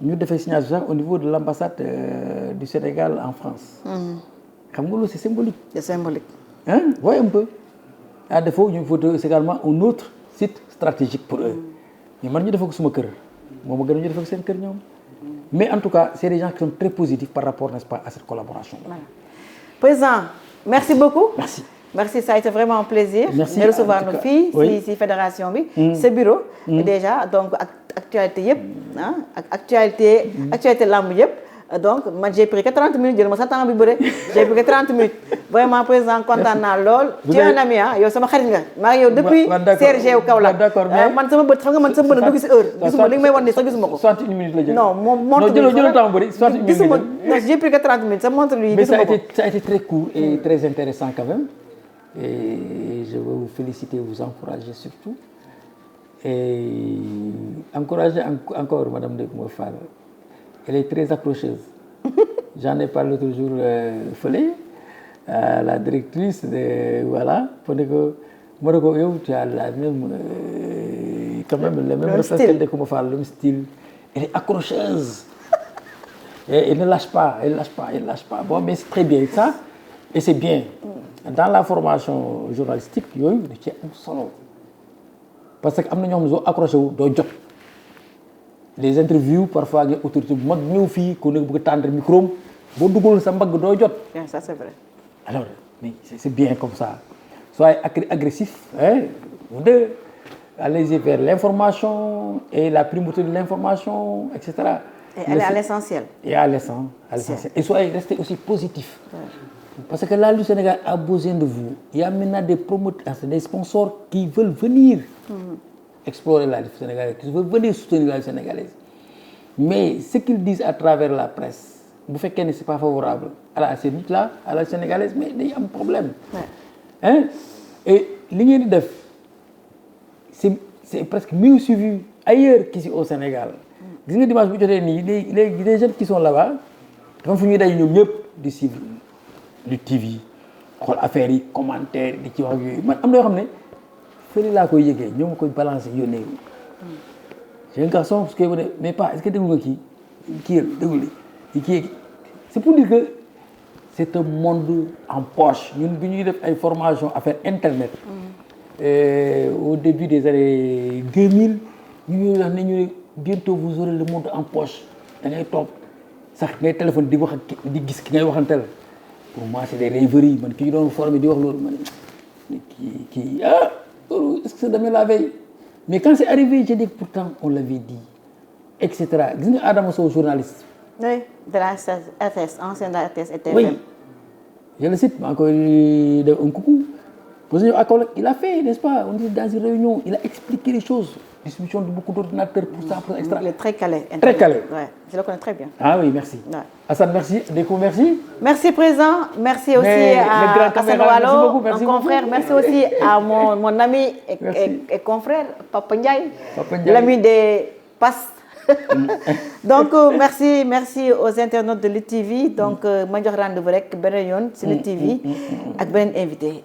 ñu defee signature au niveau de l'ambassade du Sénégal en France. xam nga loolu c'est symbolique. c'est symbolique. Hein? Voyez un peu. À défaut, il faut également un autre site stratégique pour eux. Mais man ñu defee ko suma kër moom gën a ñu defee ko seen kër ñoom. Mais en tout cas, c'est des gens qui sont très positifs par rapport, n'est-ce pas, à cette collaboration. Voilà. Président, merci beaucoup. Merci. Merci, ça a été vraiment un plaisir. Merci de recevoir nos filles oui. si fédération bi. ce bureau. déjà donc actualité yëpp actualité lamb yëpp donc man j'ai pris que 30 minutes jël ma sa temps bi bëre j'ai pris que 30 minutes vraiment président kontaan naa lool. tu es un ami ah yow sama xarit nga maa ngi yow depuis CRG wu Kaolack. man sama bët xam nga man sama bët du gis heure. gisuma li nga may wan nii sax gisuma ko. 61 minutes la jël. non moom montre bi jël temps bëri 61 minutes gisuma non j'ai pris que 30 minutes sa montre bi gisuma ko. Mais ça a été très court et très intéressant quand même et je veux vous féliciter vous encourager surtout et encourager encore madame Ndeye Coumba Fall. Elle est très accrocheuse. J'en ai parlé l'autre jour fële la directrice de voilà pour dire que moi yow tu as la même quand même le même réflexe que Ndeye Coumba Fall, le même style. Elle est accrocheuse. Et elle ne lâche pas, elle ne lâche pas. Bon, mais c'est très bien ça et c'est bien. Dans la formation journalistique yooyu da ci am solo parce que am na ñoo xam ne soo accroché wu doo jot. Les interviews parfois nga autorité bu mag ñëw fii ku nekk bëgg a tendre micro boo duggul sa mbagg doo jot. ça c'est vrai. Alors mais c'est bien comme ça soyez agressif hein vous deux allez-y vers l'information et la primauté de l'information et cetera. Et aller à l'essentiel. Et à l'essentiel. Et soyez restez aussi positif. Ouais. Parce que là le Sénégal a besoin de vous. Il y a maintenant des promoteurs, des sponsors qui veulent venir. Explorer la lutte sénégalaise, qui veulent venir soutenir la lutte sénégalaise. Mais ce qu'ils disent à travers la presse, vous faites que ce n'est pas favorable à ces luttes-là, à la sénégalaise, mais il y a un problème. Ouais. Hein? Et l'INEDEF, c'est presque mieux suivi ailleurs qu'ici au Sénégal. Vous voyez, dimanche, les jeunes qui sont là-bas, ils vont de suivre le TV, affaires, commentaires, des qui vont fële laa koy yëgee ñoo ma koy balancer yónnee j'ai un garçon parce que mais pas est-ce que déglu nga kii déglu kii c'est pour dire que c'est un monde en poche ñun bi ñuy def ay formation affaire internet au début des années 2000 ñu wax ne ñu bientôt vous aurez le monde en poche da ngay toog sax ngay téléphone di wax ak di gis ki ngay waxantel pour moi c'est des rêveries man ki ñu doon formé di wax loolu man kii est-ce que c'est demain la veille? Mais quand c'est arrivé, j'ai dit que pourtant on l'avait dit, etc. Gis nga Adama Sow journaliste. Oui, de la RTS, ancienne de la RTS et TFM. Oui, je le cite, encore un coucou. Il a fait, n'est-ce pas? On dit dans une réunion, il a expliqué les choses. Distribution de beaucoup d'ordinateurs pour ça, pour extra. Il est très calé. Très calé. Ouais, je le connais très bien. Ah oui, merci. Ouais. Hassan, merci. Déco, merci. Merci, président. Merci aussi à Hassan Wallo, mon confrère. Merci aussi à mon ami et confrère, Papa Ndiaye, l'ami des passes. Donc, merci aux internautes de Lutte TV. Donc, je vous rendez-vous avec Benayon sur Lutte TV avec un invité.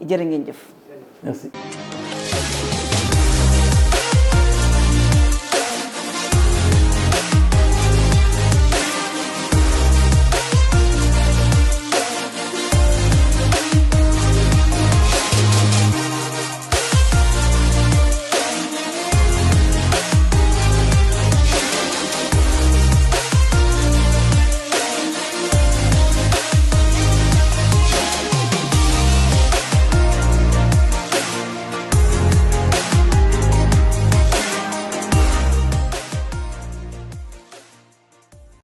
Merci.